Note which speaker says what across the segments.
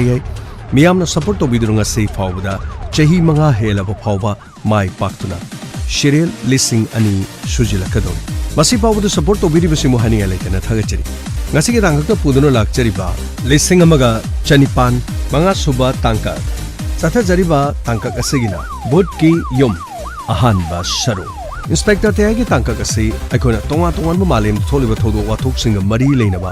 Speaker 1: ꯂꯩ ꯃꯤꯌꯥꯝꯅ ꯁꯄꯣꯔꯠ ꯇꯧꯕꯤꯗꯨꯅ ꯉꯁꯤ ꯐꯥꯎꯕꯗ ꯆꯍꯤ 5 ꯍꯦꯜꯂꯕ ꯐꯥꯎꯕ ꯃꯥꯏ ꯄꯥꯛꯇꯨꯅ ꯁꯤꯔꯤꯌꯦꯜ 2,000 ꯁꯨꯖꯤꯜꯂꯛꯀꯗꯧꯔꯤ ꯃꯁꯤ ꯐꯥꯎꯕꯗ ꯁꯄꯣꯔꯠ ꯇꯧꯕꯤꯔꯤꯕꯁꯤꯃꯨ ꯍꯥꯏꯅꯤꯡꯉꯥꯏ ꯂꯩꯇꯅ ꯊꯥꯒꯠꯆꯔꯤ ꯉꯁꯤꯒꯤ ꯇꯥꯡꯀꯛꯇ ꯄꯨꯗꯨꯅ ꯂꯥꯛꯆꯔꯤꯕ 1,100 5ꯁꯨꯕ ꯇꯥꯡꯀꯛ ꯆꯠꯊꯖꯔꯤꯕ ꯇꯥꯡꯀꯛ ꯑꯁꯤꯒꯤꯅ ꯚꯨꯠꯀꯤ ꯌꯨꯝ ꯑꯍꯥꯟꯕ ꯁꯔꯨꯛ ꯏꯟꯁꯄꯦꯛꯇꯔ ꯇꯦꯌꯥꯒꯤ ꯇꯥꯡꯀꯛ ꯑꯁꯤ ꯑꯩꯈꯣꯏꯅ ꯇꯣꯉꯥꯟꯕ ꯃꯥꯂꯦꯝꯗ ꯊꯣꯛꯂꯤꯕ ꯊꯧꯗꯣꯛ ꯋꯥꯊꯣꯛꯁꯤꯡꯒ ꯃꯔꯤ ꯂꯩꯅꯕ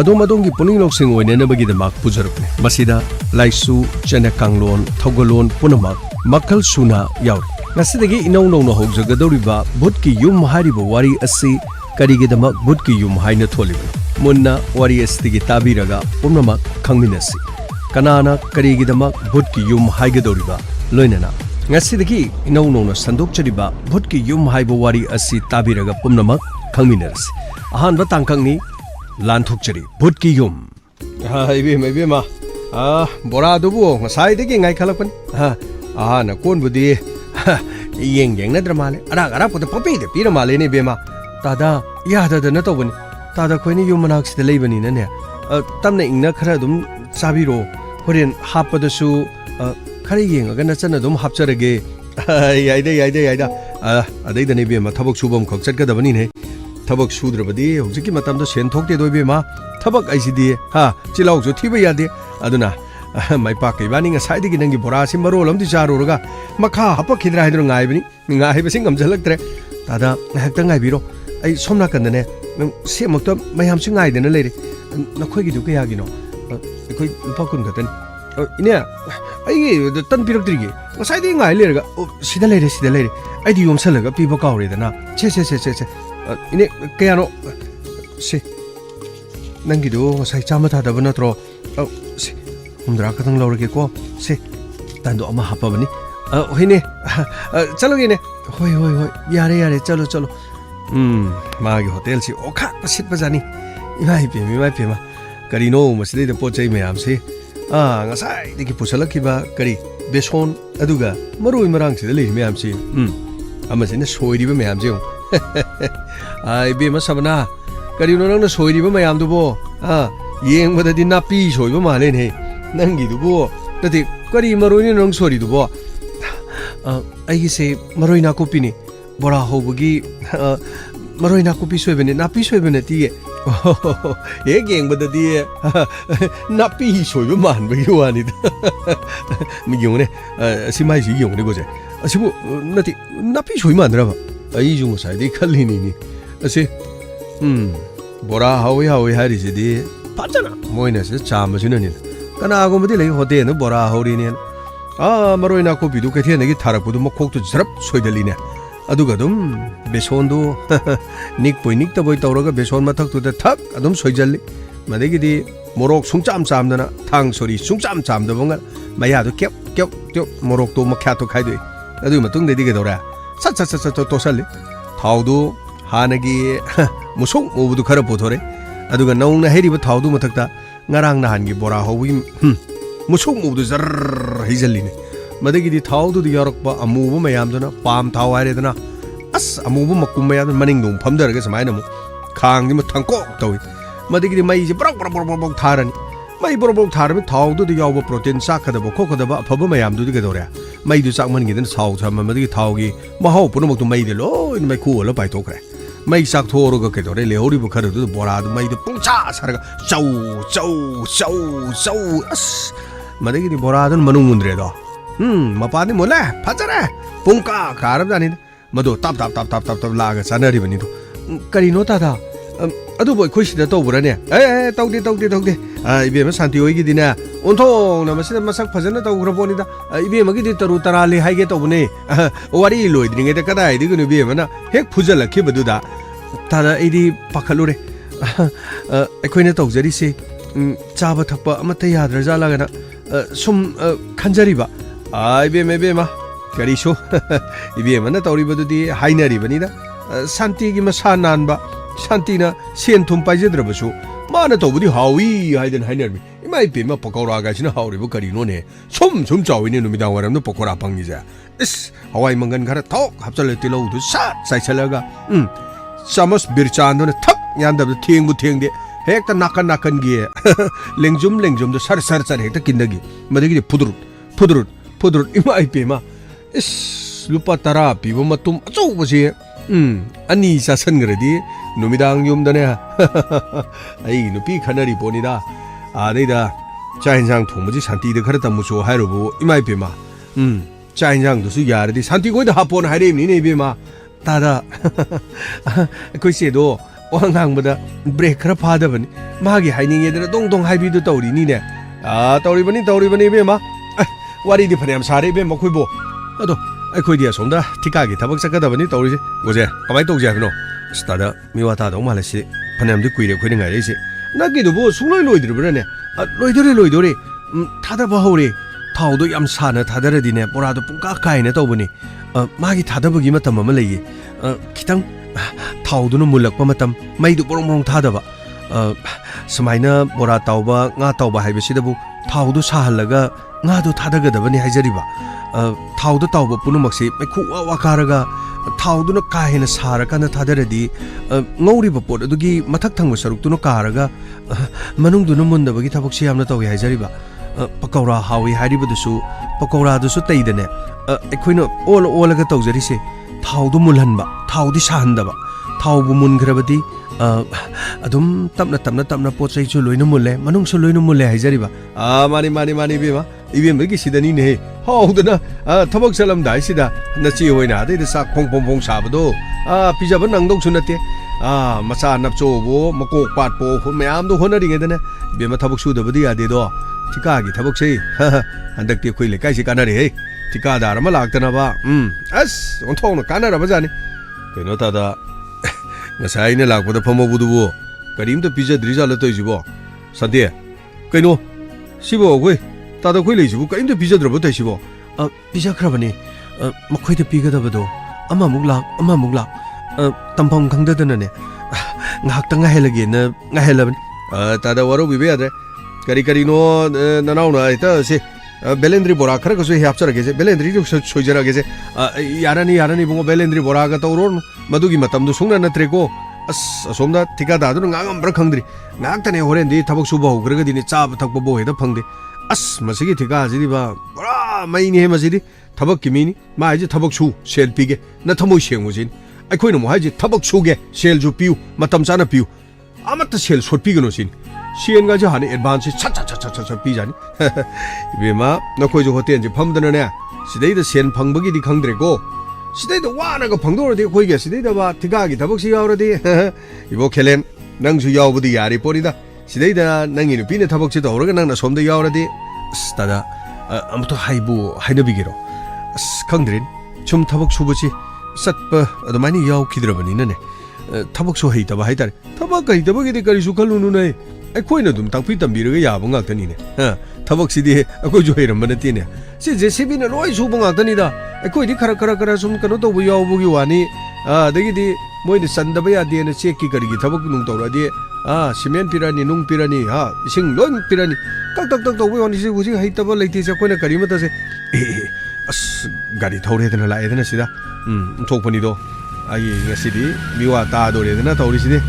Speaker 1: ꯑꯗꯣꯝꯒꯤ ꯄꯨꯛꯅꯤꯡ ꯂꯧꯁꯤꯡ ꯑꯣꯏꯅꯅꯕꯒꯤꯗꯃꯛ ꯄꯨꯖꯔꯛꯄꯅꯤ ꯃꯁꯤꯗ ꯂꯥꯏꯁꯨ ꯆꯦꯅꯀꯥꯡꯂꯣꯟ ꯊꯧꯒꯜꯂꯣꯟ ꯄꯨꯝꯅꯃꯛ ꯃꯈꯜ ꯁꯨꯅ ꯌꯥꯎꯔꯤ ꯉꯁꯤꯗꯒꯤ ꯏꯅꯧ ꯅꯧꯅ ꯍꯧꯖꯒꯗꯧꯔꯤꯕ ꯚꯨꯠꯀꯤ ꯌꯨꯝ ꯍꯥꯏꯔꯤꯕ ꯋꯥꯔꯤ ꯑꯁꯤ ꯀꯔꯤꯒꯤꯗꯃꯛ ꯚꯨꯠꯀꯤ ꯌꯨꯝ ꯍꯥꯏꯅ ꯊꯣꯜꯂꯤꯕꯅꯣ ꯃꯨꯟꯅ ꯋꯥꯔꯤ ꯑꯁꯤꯗꯒꯤ ꯇꯥꯕꯤꯔꯒ ꯄꯨꯝꯅꯃꯛ ꯈꯪꯃꯤꯟꯅꯁꯤ ꯀꯅꯥꯅ ꯀꯔꯤꯒꯤꯗꯃꯛ ꯚꯨꯠꯀꯤ ꯌꯨꯝ ꯍꯥꯏꯒꯗꯧꯔꯤꯕ ꯂꯣꯏꯅꯅ ꯉꯁꯤꯗꯒꯤ ꯏꯅꯧ ꯅꯧꯅ ꯁꯟꯗꯣꯛꯆꯔꯤꯕ ꯚꯨꯠꯀꯤ ꯌꯨꯝ ꯍꯥꯏꯕ ꯋꯥꯔꯤ ꯑꯁꯤ ꯇꯥꯕꯤꯔꯒ ꯄꯨꯝꯅꯃꯛ ꯈꯪꯃꯤꯟꯅꯔꯁꯤ ꯑꯍꯥꯟꯕ ꯇꯥꯡꯀꯛꯅꯤ ꯂꯥꯟꯊꯣꯛꯆꯔꯤ ꯚꯨꯠꯀꯤ ꯌꯨꯝ 이베마 보라도부 사이드기 ngay khalakpan na konbudi yeng malé ara puta papide pira malé ni bema tada yada da na tobani tada khoini yum manak sida leibani na ne tamna ingna khara dum sabiro horen hapadasu khari yenga na chana dum hapcharage yaida adai ni bema thabak subam khok chatgadabani ne ꯊꯕꯛ ꯁꯨꯗ꯭ꯔꯕꯗꯤ ꯍꯧꯖꯤꯛꯀꯤ ꯃꯇꯝꯗ ꯁꯦꯟ ꯊꯣꯛꯇꯦꯗꯣ ꯏꯕꯦꯝꯃ ꯊꯕꯛ ꯑꯩꯁꯤꯗꯤ ꯆꯤꯜꯍꯥꯎꯁꯨ ꯊꯤꯕ ꯌꯥꯗꯦ ꯑꯗꯨꯅ ꯃꯥꯏꯄꯥꯛꯀ ꯏꯕꯥꯅꯤ ꯉꯁꯥꯏꯗꯒꯤ ꯅꯪꯒꯤ ꯕꯣꯔꯥꯁꯤ ꯃꯔꯣꯜ ꯑꯃꯗꯤ ꯆꯥꯔꯨꯔꯒ ꯃꯈꯥ ꯍꯥꯞꯄꯛꯈꯤꯗ꯭ꯔꯥ ꯍꯥꯏꯗꯨꯅ ꯉꯥꯏꯕꯁꯤ ꯉꯝꯖꯜꯂꯛꯇ꯭ꯔꯦ ꯇꯥꯗ ꯉꯥꯏꯍꯥꯛꯇꯪ ꯉꯥꯏꯕꯤꯔꯣ ꯑꯩ ꯁꯣꯝ ꯅꯥꯀꯟꯗꯅꯦ ꯁꯤꯃꯛꯇ ꯃꯌꯥꯝꯁꯨ ꯉꯥꯏꯗꯅ ꯂꯩꯔꯦ ꯅꯈꯣꯏꯒꯤꯗꯨ ꯀꯌꯥꯒꯤꯅꯣ ꯑꯩꯈꯣꯏ ꯂꯨꯄꯥ 10 ꯈꯛꯇꯅꯤ ꯏꯅꯦ ꯑꯩꯒꯤ ꯇꯟ ꯄꯤꯔꯛꯇ꯭ꯔꯤꯒꯦ ꯉꯁꯥꯏꯗꯒꯤ ꯉꯥꯏ ꯂꯩꯔꯒ ꯁꯤꯗ ꯂꯩꯔꯦ ꯑꯩꯗꯤ ꯌꯣꯝꯁꯜꯂꯒ ꯄꯤꯕ ꯀꯥꯎꯔꯦꯗꯅ ꯁꯦ 이네 그야노 시 난기도 사이 잠하다다 보나트로 시 홈드라 같은 러르게고 시 단도 아마 하빠버니 호이네 쩔로기네 호이 야래 쩔로 마기 호텔시 오카 싯바자니 이마이 페마 그리노 머시데데 포체이 메암시 ngasaidagi pusalakhiba kari beson aduga maroi marangsidda leiri meamsi amasina soiriba meamsi ai bema sabna karino nangna soiriba mayamdubo yengbadadi napi soiba male ne nangi dubo tati kari maroi nang soridubo aigise maroi nakopini bora hobagi maroi nakopi soibene napi soibene ti 예 갱보다디 나삐 소유 만በ기 와니다 미경네 시마이시 용네 거제 아시부 나티 나삐 소유 만들어 봐 아이 중 사이디 칼리니니 아시 보라 하위 하리지디 빠잖아 모이네스 참으시는 까나고모디 레이 호텔은 보라 하우리니 마로이나 코비도 개티네기 타락부도 뭐 콕도 저럽 소이들리네 aduga dum besondu nikpoi niktaboi tawraga beson mathaktuda thak adum soijalli madegidi morok sungcham chamdana thang sori sungcham chamdabanga mayadu kyap morok to makha to khaidoi adu matung de dige dora sat to salli thaudu hanagi musong mobudu khara pothore aduga naungna heriba thaudu mathakta ngarang nahangi bora howi musong mobudu jar hijalline madagidi thaudu yarakpa amuba mayamduna pam thau haredana as amuba makum mayam maningdum phamdaraga samaina mu khangdi ma thangko tawi madagidi mai je brok tharani mai brok tharami thaudu yawba protein sakadaba khokadaba phaba mayamdu digedore mai du sakman gidan sau thama madagi thaugi mahau punamaktu mai de loi mai khuola pai thokre mai sak thoroga kedore lehori bu kharadu bora du mai du pungcha saraga chau as madagidi bora du manung mundre do mapani mola phajara pungka karab jani madu tap laga sanari bani do karino ta da adu boy khoisida tawburane tawde ibe ma santi oi gi dina onthong na masida masak phajana tawgra boni da ibe ma gi di taru tarali haige tawbune wari loidringe da kada idi gunu be mana hek phujala khibadu da tada idi pakhalure ekhoina tawjari se chaba thakpa amata yadra jala gana sum khanjari ba ibe kariso ibe mana tawri badudi hainari bani da santi gi masa nanba santina sen thum paijadrabasu mana tawbudi hawi haidan hainarbi imai pema pakora ga sina hawri bu karino ne sum chawine numidang waram no pakora pangi ja is hawai mangan khara thok hapchale tilau du sat sai chalaga chamas birchan do thak yandab thengbu thengde hekta nakan gi lengjum sar hekta kindagi madagi pudrut ima ipema is lupa tara piba matum achau basi ani sa sangradi numidang yum dane ai nupi khanari bonida adeida chainjang thongmuji santi de khara tamucho hairubu ima ipema chainjang dusu yaradi santi goi da hapon hairemni ne bema tada koi sedo wangangboda break khara phadabani magi haininge dana dong haibidu tawri ni ne tawribani bema wari di phaniam sare bema khoibo ado ꯑꯩꯈꯣꯏꯗꯤ ꯑꯁꯣꯝꯗ ꯊꯤꯀꯥꯒꯤ ꯊꯕꯛ ꯆꯠꯀꯗꯕꯅꯤ ꯇꯧꯔꯤꯁꯦ ꯒꯣꯖꯦ ꯀꯃꯥꯏꯅ ꯇꯧꯁꯦ ꯍꯥꯏꯕꯅꯣ ꯁꯤꯗ ꯃꯤꯋꯥ ꯇꯥꯗꯧ ꯃꯥꯜꯂꯦ ꯁꯤ ꯐꯅꯌꯥꯝꯗꯤ ꯀꯨꯏꯔꯦ ꯑꯩꯈꯣꯏꯅ ꯉꯥꯏꯔꯛꯏꯁꯦ ꯅꯪꯒꯤꯗꯨꯕꯨ ꯁꯨꯡꯂꯣꯏ ꯂꯣꯏꯗ꯭ꯔꯤꯕ꯭ꯔꯥꯅꯦ ꯂꯣꯏꯗꯣꯔꯦ ꯊꯥꯗꯕ ꯍꯧꯔꯦ ꯊꯥꯎꯗꯣ ꯌꯥꯝ ꯁꯥꯅ ꯊꯥꯗꯔꯗꯤꯅꯦ ꯕꯣꯔꯥꯗꯣ ꯄꯨꯡꯀꯥ ꯀꯥꯏꯅ ꯇꯧꯕꯅꯤ ꯃꯥꯒꯤ ꯊꯥꯗꯕꯒꯤ ꯃꯇꯝ ꯑꯃ ꯂꯩꯌꯦ ꯈꯤꯇꯪ ꯊꯥꯎꯗꯨꯅ ꯃꯨꯜꯂꯛꯄ ꯃꯇꯝ ꯃꯩꯗꯨ ꯕꯣꯔꯣꯡ ꯊꯥꯗꯕ ꯁꯨꯃꯥꯏꯅ ꯕꯣꯔꯥ ꯇꯥꯎꯕ ꯉꯥ ꯇꯥꯎꯕ ꯍꯥꯏꯕꯁꯤꯗꯕꯨ ꯊꯥꯎꯗꯨ ꯁꯥꯍꯜꯂꯒ ꯉꯥꯗꯨ ꯊꯥꯗꯒꯗꯕꯅꯤ ꯍꯥꯏꯖꯔꯤꯕ ꯊꯥꯎꯗ ꯇꯥꯎꯕ ꯄꯨꯝꯅꯃꯛꯁꯤ ꯃꯩꯈꯨ ꯋꯥ ꯀꯥꯔꯒ ꯊꯥꯎꯗꯨꯅ ꯀꯥ ꯍꯦꯟꯅ ꯁꯥꯔꯀꯥꯟꯗ ꯊꯥꯗꯔꯗꯤ ꯉꯧꯔꯤꯕ ꯄꯣꯠ ꯑꯗꯨꯒꯤ ꯃꯊꯛ ꯊꯪꯕ ꯁꯔꯨꯛꯇꯨꯅ ꯀꯥꯔꯒ ꯃꯅꯨꯡꯗꯨꯅ ꯃꯨꯟꯗꯕꯒꯤ ꯊꯕꯛꯁꯤ ꯌꯥꯝꯅ ꯇꯧꯏ ꯍꯥꯏꯖꯔꯤꯕ ꯄꯀꯧꯔꯥ ꯍꯥꯎꯏ ꯍꯥꯏꯔꯤꯕꯗꯨꯁꯨ ꯄꯀꯧꯔꯥꯗꯨꯁꯨ ꯇꯩꯗꯅꯦ ꯑꯩꯈꯣꯏꯅ ꯑꯣꯜꯂꯒ ꯇꯧꯖꯔꯤꯁꯦ ꯊꯥꯎꯗꯨ ꯃꯨꯜꯍꯟꯕ ꯊꯥꯎꯗꯤ ꯁꯥꯍꯟꯗꯕ ꯊꯥꯎꯕꯨ ꯃꯨꯟꯈ꯭ꯔꯕꯗꯤ ꯑꯗꯨꯝ ꯇꯞꯅ ꯄꯣꯠ ꯆꯩꯁꯨ ꯂꯣꯏꯅ ꯃꯨꯜꯂꯦ ꯃꯅꯨꯡꯁꯨ ꯂꯣꯏꯅ ꯃꯨꯜꯂꯦ ꯍꯥꯏꯖꯔꯤꯕ ꯃꯥꯅꯤ 이벤ꯕꯒꯤ 시다니네 하우드나 타박 살람다이시다 나치 호이나 아데데 싹 퐁퐁퐁 사버도 피자번 낭동수 나테 마사 납조보 마꼭 빠트보 매암도 호너링에다네 이벤마 타박 수더버디 야데도 티카기 타박세 한덕티 코이 레카이시 까나리 티카다 아라마 락다나바 아스 온통노 까나라바자니 그노타다 ngasaine lakpada phamobudubu karimta pizza drizala toijibo sade kaino sibo goi tada khoi leisibu karimta pizza drabo taisibo pizza khrabani makhoi de pigadabado amamuk lak tampam khangdadana ne ngak tanga helage na ngahelabani tada waro bibe ade kari no nanauna ita se belendri bora khara kaso hapchara gese belendri soijara gese yarani bungo belendri bora ga tawron madugi matam du sungna natreko as asomda tikada du ngangam bra khangdri ngaktane horendi thabak suba hograga dini chaba thakba bo heda phangde as masigi tika jidi ba bra maini he masidi thabak kimini ma haji thabak su sel pige na thamoi sengujin aikhoina mo haji thabak suge sel ju piu matam chana piu amata sel shot pigano sin 시엔 가지 하는 애드반스 차차차차차 비자니 이베마 너코이저 호텔지 팜드너네 시데이더 시엔 방법이디 강드레고 시데이더 와나가 방도르디 고이게 시데이더 바 티가기 다복시 야오르디 이보 켈렌 낭주 야오부디 야리 포리다 시데이더 낭이누 비네 다복시도 오르가 낭나 솜도 야오르디 스타다 아무토 하이부 하이너비기로 강드린 좀 다복 수부지 삿바 어도마니 야오 키드러버니네 다복수 헤이다바 하이다리 다복가 히다복이디 까리수 칼루누네 ꯑꯩꯈꯣꯏꯅ ꯑꯗꯨꯝ ꯇꯥꯛꯄꯤ ꯇꯝꯕꯤꯔꯒ ꯌꯥꯕ ꯉꯥꯛꯇꯅꯤꯅꯦ ꯊꯕꯛꯁꯤꯗꯤ ꯑꯩꯈꯣꯏꯁꯨ ꯍꯩꯔꯝꯕ ꯅꯠꯇꯦꯅꯦ ꯁꯤꯁꯦ ꯁꯤꯕꯤꯅ ꯂꯣꯏ ꯁꯨꯕ ꯉꯥꯛꯇꯅꯤꯗ ꯑꯩꯈꯣꯏꯗꯤ ꯈꯔ ꯁꯨꯝ ꯀꯩꯅꯣ ꯇꯧꯕ ꯌꯥꯎꯕꯒꯤ ꯋꯥꯅꯤ ꯑꯗꯒꯤꯗꯤ ꯃꯣꯏꯅ ꯆꯟꯗꯕ ꯌꯥꯗꯦꯅ ꯆꯦꯛꯀꯤ ꯀꯔꯤꯒꯤ ꯊꯕꯛ ꯅꯨꯡ ꯇꯧꯔꯗꯤ ꯁꯤꯃꯦꯟ ꯄꯤꯔꯅꯤ ꯅꯨꯡ ꯄꯤꯔꯅꯤ ꯏꯁꯤꯡ ꯂꯣꯏ ꯄꯤꯔꯅꯤ ꯇꯛ ꯇꯧꯕ ꯋꯥꯅꯤ ꯁꯤ ꯍꯧꯖꯤꯛ ꯍꯩꯇꯕ ꯂꯩꯇꯦꯁꯦ ꯑꯩꯈꯣꯏꯅ ꯀꯔꯤꯃꯇꯁꯦ ꯑꯁ ꯒꯥꯔꯤ ꯊꯧꯔꯦꯗꯅ ꯂꯥꯛꯑꯦꯗꯅ ꯁꯤꯗ ꯊꯣꯛꯄꯅꯤꯗꯣ ꯑꯩ ꯉꯁꯤꯗꯤ ꯃꯤꯋꯥ ꯇꯥꯗꯣꯔꯦꯗꯅ ꯇꯧꯔꯤꯁꯤꯗꯤ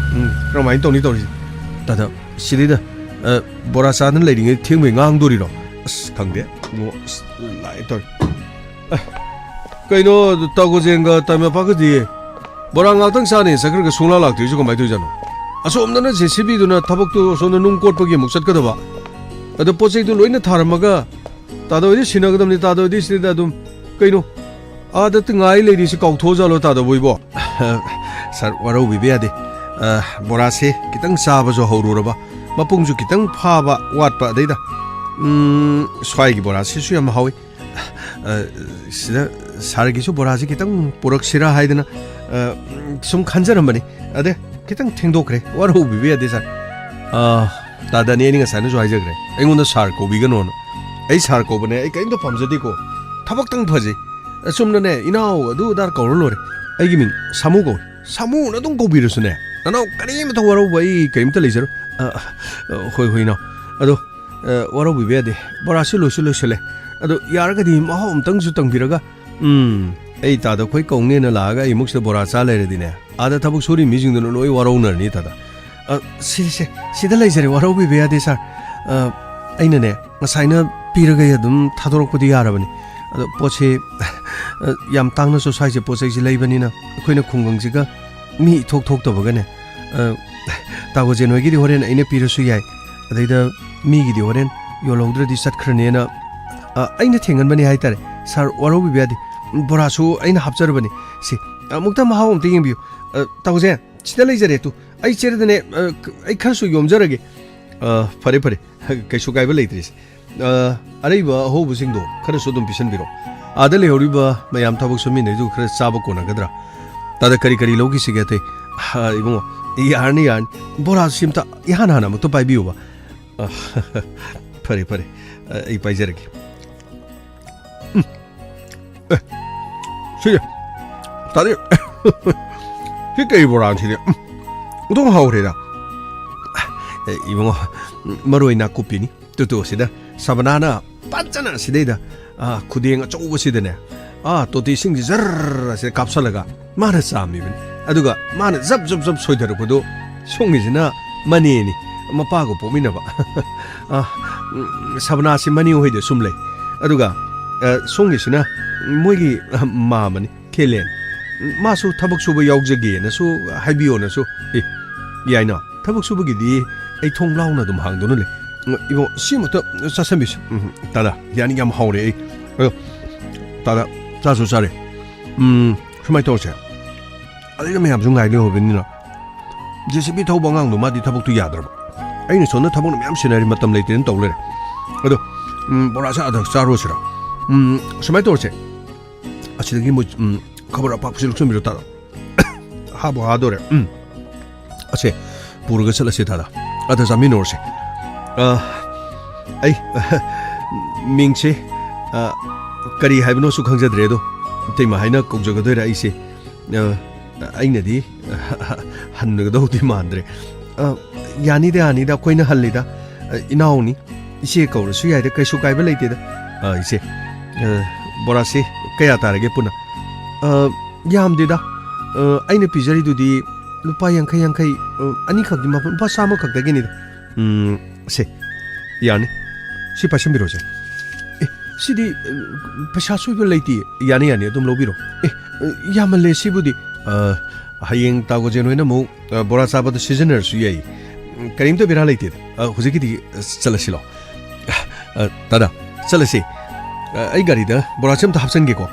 Speaker 1: ꯀꯔꯝꯍꯥꯏꯅ ꯇꯧꯔꯤꯁꯤ ꯇꯥꯗ 시리다 보라 싸는 레링에 팅메 앙도리로 강대 뭐 라이터 그이노 따고젠가 따면 바그디 보라 앙당 싸네서 그렇게 손라 락도 이거 많이 되잖아 아소음나는 제시비도나 타복도 손은 눈꽃밖에 못 샀거든 봐 어디 포세도 로이나 타르마가 따도디 시나거든니 따도디 시리다 좀 그이노 아다 뜬아이 레디시 가우토자로 따도 보이고 살 와로 비비야데 보라세 kitang sabajo horuraba mapungju kitang phaba watpa deida swai gi borasi su yam hawi sida sargisu borasi kitang puraksira haidana sum khanjaramani ade kitang thengdokre waru bibe ade sa dadani ni ngasana jo haijagre aingonda sar ko bigano ai sar ko bane ai kaimdo pamjadi ko thabak tang phaji sumnane inau adu dar kaurlore ai gi min samu ko samu na dong ko birusune 나나 까리부터 와로바이 게임터 레이저 호이호이나 아도 와로비베데 보라실로실로실레 아도 야르가디 마호 엄땅주 땅비라가 에이 따도 코이 꽁네나 라가 이목스 보라 살레르디네 아다 타복 소리 미징도는 로이 와로우너니 따다 Sida laser warabi be ade sir. Aina ne ngasaina piraga yadum thadorokpudi yarabani. Ado poche yam tangna so sai je poche ji leibani na koina khunggang jiga mi thok thok tobaga ne. Tago jenoi gi horen aina pirasu yai. Adaida mi gi horen yolongdra di satkrane na aina thengan bani hai tare. Sir warabi be ade borasu aina hapjarabani. Si mukta mahau amte yengbiu. Tago jen sida laser tu ai cheredane ai kharsu yomjarage. Fare fare kaisu kaiba leitris. Araiba hobusingdo khara sodum pisan biro. Adale horiba mayam thabuk sumi ne ju khara chaba kona gadra. Tada kari kari logi sigate. Ibungo yarni yarn bora simta ihana hana muto pai biuba. Fare fare ai pai jarage. Siya. Tadi hikai bora chide. Udong haureda. Ibungo maroi na kupini tutu sida sabanana panchana sideda khudeng achouba sidane toti sing jar se kapsalaga mana sami ben aduga mana zap zap zap soidaru kodo songi jina mani ni mapa go pomina ba sabana si mani hoide sumle aduga songi sina moigi mamani kelen masu thabak suba yaujage na su haibiyo na su yaina thabak suba gidi ai thong launa dum hang donu le ibo simuta sasambish tada yani yam haure tada 자수 잘해 숨이 떠오셔 아니 mayam 좀 가야 되는 거니나 제시비 타고방강도 마디 타복도 야더라 아니 손에 타복는 ям 시나리 맞담 레이트는 떠올래 그래도 뭐라서 아다 자로시라 숨이 떠오셔 아치들이 뭐 커버라 박수를 좀 밀었다 하보 하더래 아치 부르가 살았지 다다 아다 잠이 오셔 아이 밍치 kari haibno su khangjadre do teima haina kokjogadoi ra ise ainadi hannaga do ti mandre yani da koina hallida inauni ise kaur su yaida kaisu kaiba leite da ise borase kaya tarage puna yamde da aina pijari dudi lupa yankai ani khakdi ma pa sama khakdagi ni se yani si pasam biroje Sidi pashasu ibu leiti yani adum lobiro yamale sibudi hayeng tago jenoi na mo bora sabad seasoner su yai karim to bira leiti huziki di chalasilo tada chalasi ai gari da bora cham ta hapsan ge ko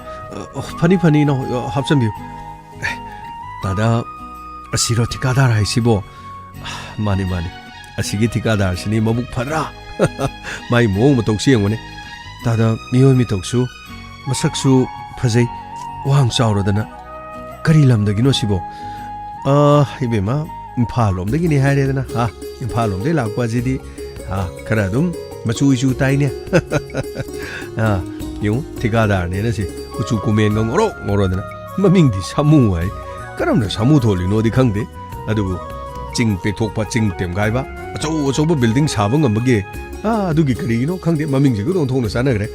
Speaker 1: fani no hapsan biu tada asiro tikadar hai sibo mani asigi tikadar sini mabuk phara mai mo mo tok siang ne Tada miyo mi toksu masaksu phajai wang chawrodana kari lamdagi no sibo ibema imphal lomdagi ni hairedana imphal lomdai lakpa jidi khara dum machu ichu taine yu tikadar ne na si kuchu kumen ga ngorodana maming di samu ai karamna samu tholi no di khangde adugu ching pe thokpa ching tem gaiba acho building sabang ambage adugi kari no khangde maming je go thongna sana gre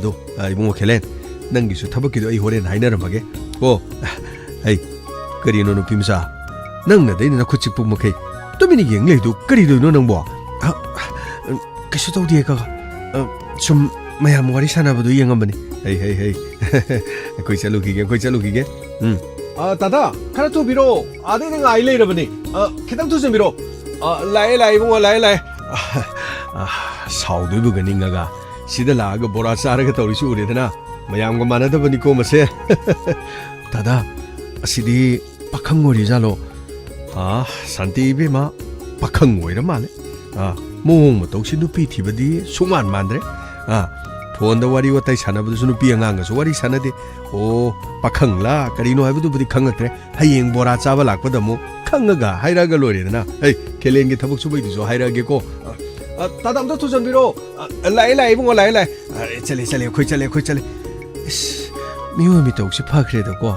Speaker 1: do ibungo khelen nangi su thabaki do ai horen haina ramage ko ai kari no pimsa nangna de na khuchik pu makai to mini yeng le do kari do no nangbo kasu to die ka sum mayam wari sana bu do yeng ambani hey koi chalu ki ge tata khara to biro ade nang ai le rabani khitang to sem biro lai bungo lai 사우드부 그닝가가 시들라가 보라사르가 떠리시 우리드나 마ям가 마나다보니고 마세 다다 시디 박항고리자로 산티비마 박항고이라 말레 모홍모 똑시 누피 티버디 수만 만드레 폰다 와리 와타이 사나부도 누피 안강가서 와리 사나데 오 박항라 까리노 하이부도 부디 강가트레 하이행 보라 짜바 락바다모 강가가 하이라가 로리드나 헤이 켈렌게 타복 수보이디죠 하이라게고 다담도 투전비로 라이 bungo lai chale khoi chale miwa mi tok si phakre da ko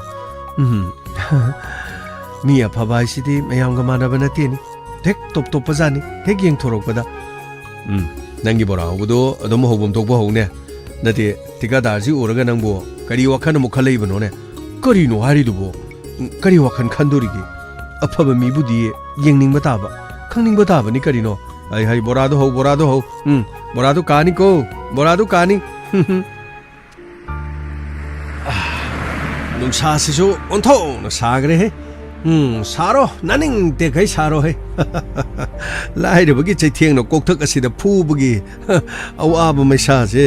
Speaker 1: miya phabai sidi mayam ga mana bana teni tek top pajani hek yeng thorok pada nangi bora hodo adom hobom tok ba hogne nate tikadar ji uraga nangbo kari wakhan mo khalai bano ne kari no hari dubo kari wakhan khandori gi ꯑꯐꯕ ꯃꯤꯕꯨꯗꯤ ꯌꯦꯡꯅꯤꯡꯕ ꯇꯥꯕ ꯈꯪꯅꯤꯡꯕ ꯇꯥꯕꯅꯤ ꯀꯔꯤꯅꯣ ꯍꯩ ꯕꯣꯔꯥꯗꯣ ꯍꯧ ꯕꯣꯔꯥꯗꯣ ꯀꯥꯅꯤꯀꯣ ꯕꯣꯔꯥꯗꯣ ꯀꯥꯅꯤ ꯅꯨꯡꯁꯥꯁꯤꯁꯨ ꯑꯣꯟꯊꯣꯛꯅ ꯁꯥꯈ꯭ꯔꯦꯍꯦ ꯁꯥꯔꯣ ꯅꯥꯅꯤꯡꯇꯦꯈꯩ ꯁꯥꯔꯣꯍꯦ ꯂꯥꯏꯔꯕꯒꯤ ꯆꯩꯊꯦꯡꯅ ꯀꯣꯛꯊꯛ ꯑꯁꯤꯗ ꯐꯨꯕꯒꯤ ꯑꯋꯥꯕ ꯃꯩꯁꯥꯁꯦ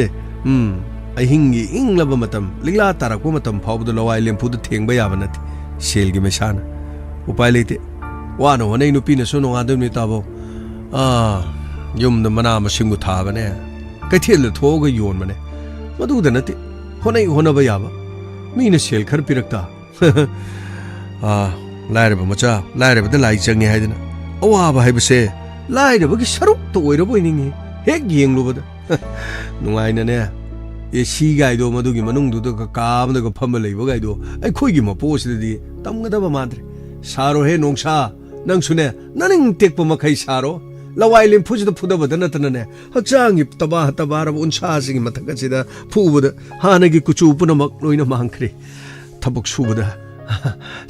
Speaker 1: ꯑꯍꯤꯡꯒꯤ ꯏꯪꯂꯕ ꯃꯇꯝ ꯂꯤꯛꯂꯥ ꯇꯥꯔꯛꯄ ꯃꯇꯝ ꯐꯥꯎꯕꯗ ꯂꯋꯥꯏ ꯂꯦꯝꯐꯨꯗ ꯊꯦꯡꯕ ꯌꯥꯕ ꯅꯠꯇꯦ ꯁꯦꯜꯒꯤ ꯃꯩꯁꯥꯅ ꯎꯄꯥꯏ ꯂꯩꯇꯦ ꯋꯥꯅ ꯍꯣꯠꯅꯩ ꯅꯨꯄꯤꯅꯁꯨ ꯅꯣꯡꯉꯥꯟꯗꯣꯏ ꯅꯨꯃꯤꯠ ꯇꯥꯕꯧ ꯌꯨꯝꯗ ꯃꯅꯥ ꯃꯁꯤꯡꯕꯨ ꯊꯥꯕꯅꯦ ꯀꯩꯊꯦꯜꯗ ꯊꯣꯛꯑꯒ ꯌꯣꯟꯕꯅꯦ ꯃꯗꯨꯗ ꯅꯠꯇꯦ ꯍꯣꯠꯅꯕ ꯌꯥꯕ ꯃꯤꯅ ꯁꯦꯜ ꯈꯔ ꯄꯤꯔꯛꯇ ꯂꯥꯏꯔꯕ ꯃꯆꯥ ꯂꯥꯏꯔꯕꯗ ꯂꯥꯏ ꯆꯪꯉꯦ ꯍꯥꯏꯗꯅ ꯑꯋꯥꯕ ꯍꯥꯏꯕꯁꯦ ꯂꯥꯏꯔꯕꯒꯤ ꯁꯔꯨꯛꯇ ꯑꯣꯏꯔꯕ ꯑꯣꯏꯅꯤꯡꯉꯤ ꯍꯦꯛ ꯌꯦꯡꯂꯨꯕꯗ ꯅꯨꯡꯉꯥꯏꯅꯅꯦ ꯑꯦꯁꯤ ꯒꯥꯏꯗꯣ ꯃꯗꯨꯒꯤ ꯃꯅꯨꯡꯗꯨꯗ ꯀꯥ ꯑꯃꯗꯒ ꯐꯝꯃ ꯂꯩꯕ ꯒꯥꯏꯗꯣ ꯑꯩꯈꯣꯏꯒꯤ ꯃꯄꯣꯁꯤꯗꯗꯤ ꯇꯝꯒꯗꯕ ꯃꯥꯟꯗ꯭ꯔꯦ ꯁꯥꯔꯣꯍꯦ ꯅꯣꯡꯁꯥ ꯅꯪꯁꯨꯅꯦ ꯅꯅꯤꯡ ꯇꯦꯛꯄ ꯃꯈꯩ ꯁꯥꯔꯣ ꯂꯋꯥꯏ ꯂꯦꯝꯐꯨꯁꯤꯗ ꯐꯨꯗꯕꯗ ꯅꯠꯇꯅꯅꯦ ꯍꯛꯆꯥꯡꯒꯤ ꯇꯕꯥꯔꯕ ꯎꯟꯁꯥꯁꯤꯒꯤ ꯃꯊꯛ ꯑꯁꯤꯗ ꯐꯨꯕꯗ ꯍꯥꯟꯅꯒꯤ ꯀꯨꯆꯨ ꯄꯨꯝꯅꯃꯛ ꯂꯣꯏꯅ ꯃꯥꯡꯈ꯭ꯔꯦ ꯊꯕꯛ ꯁꯨꯕꯗ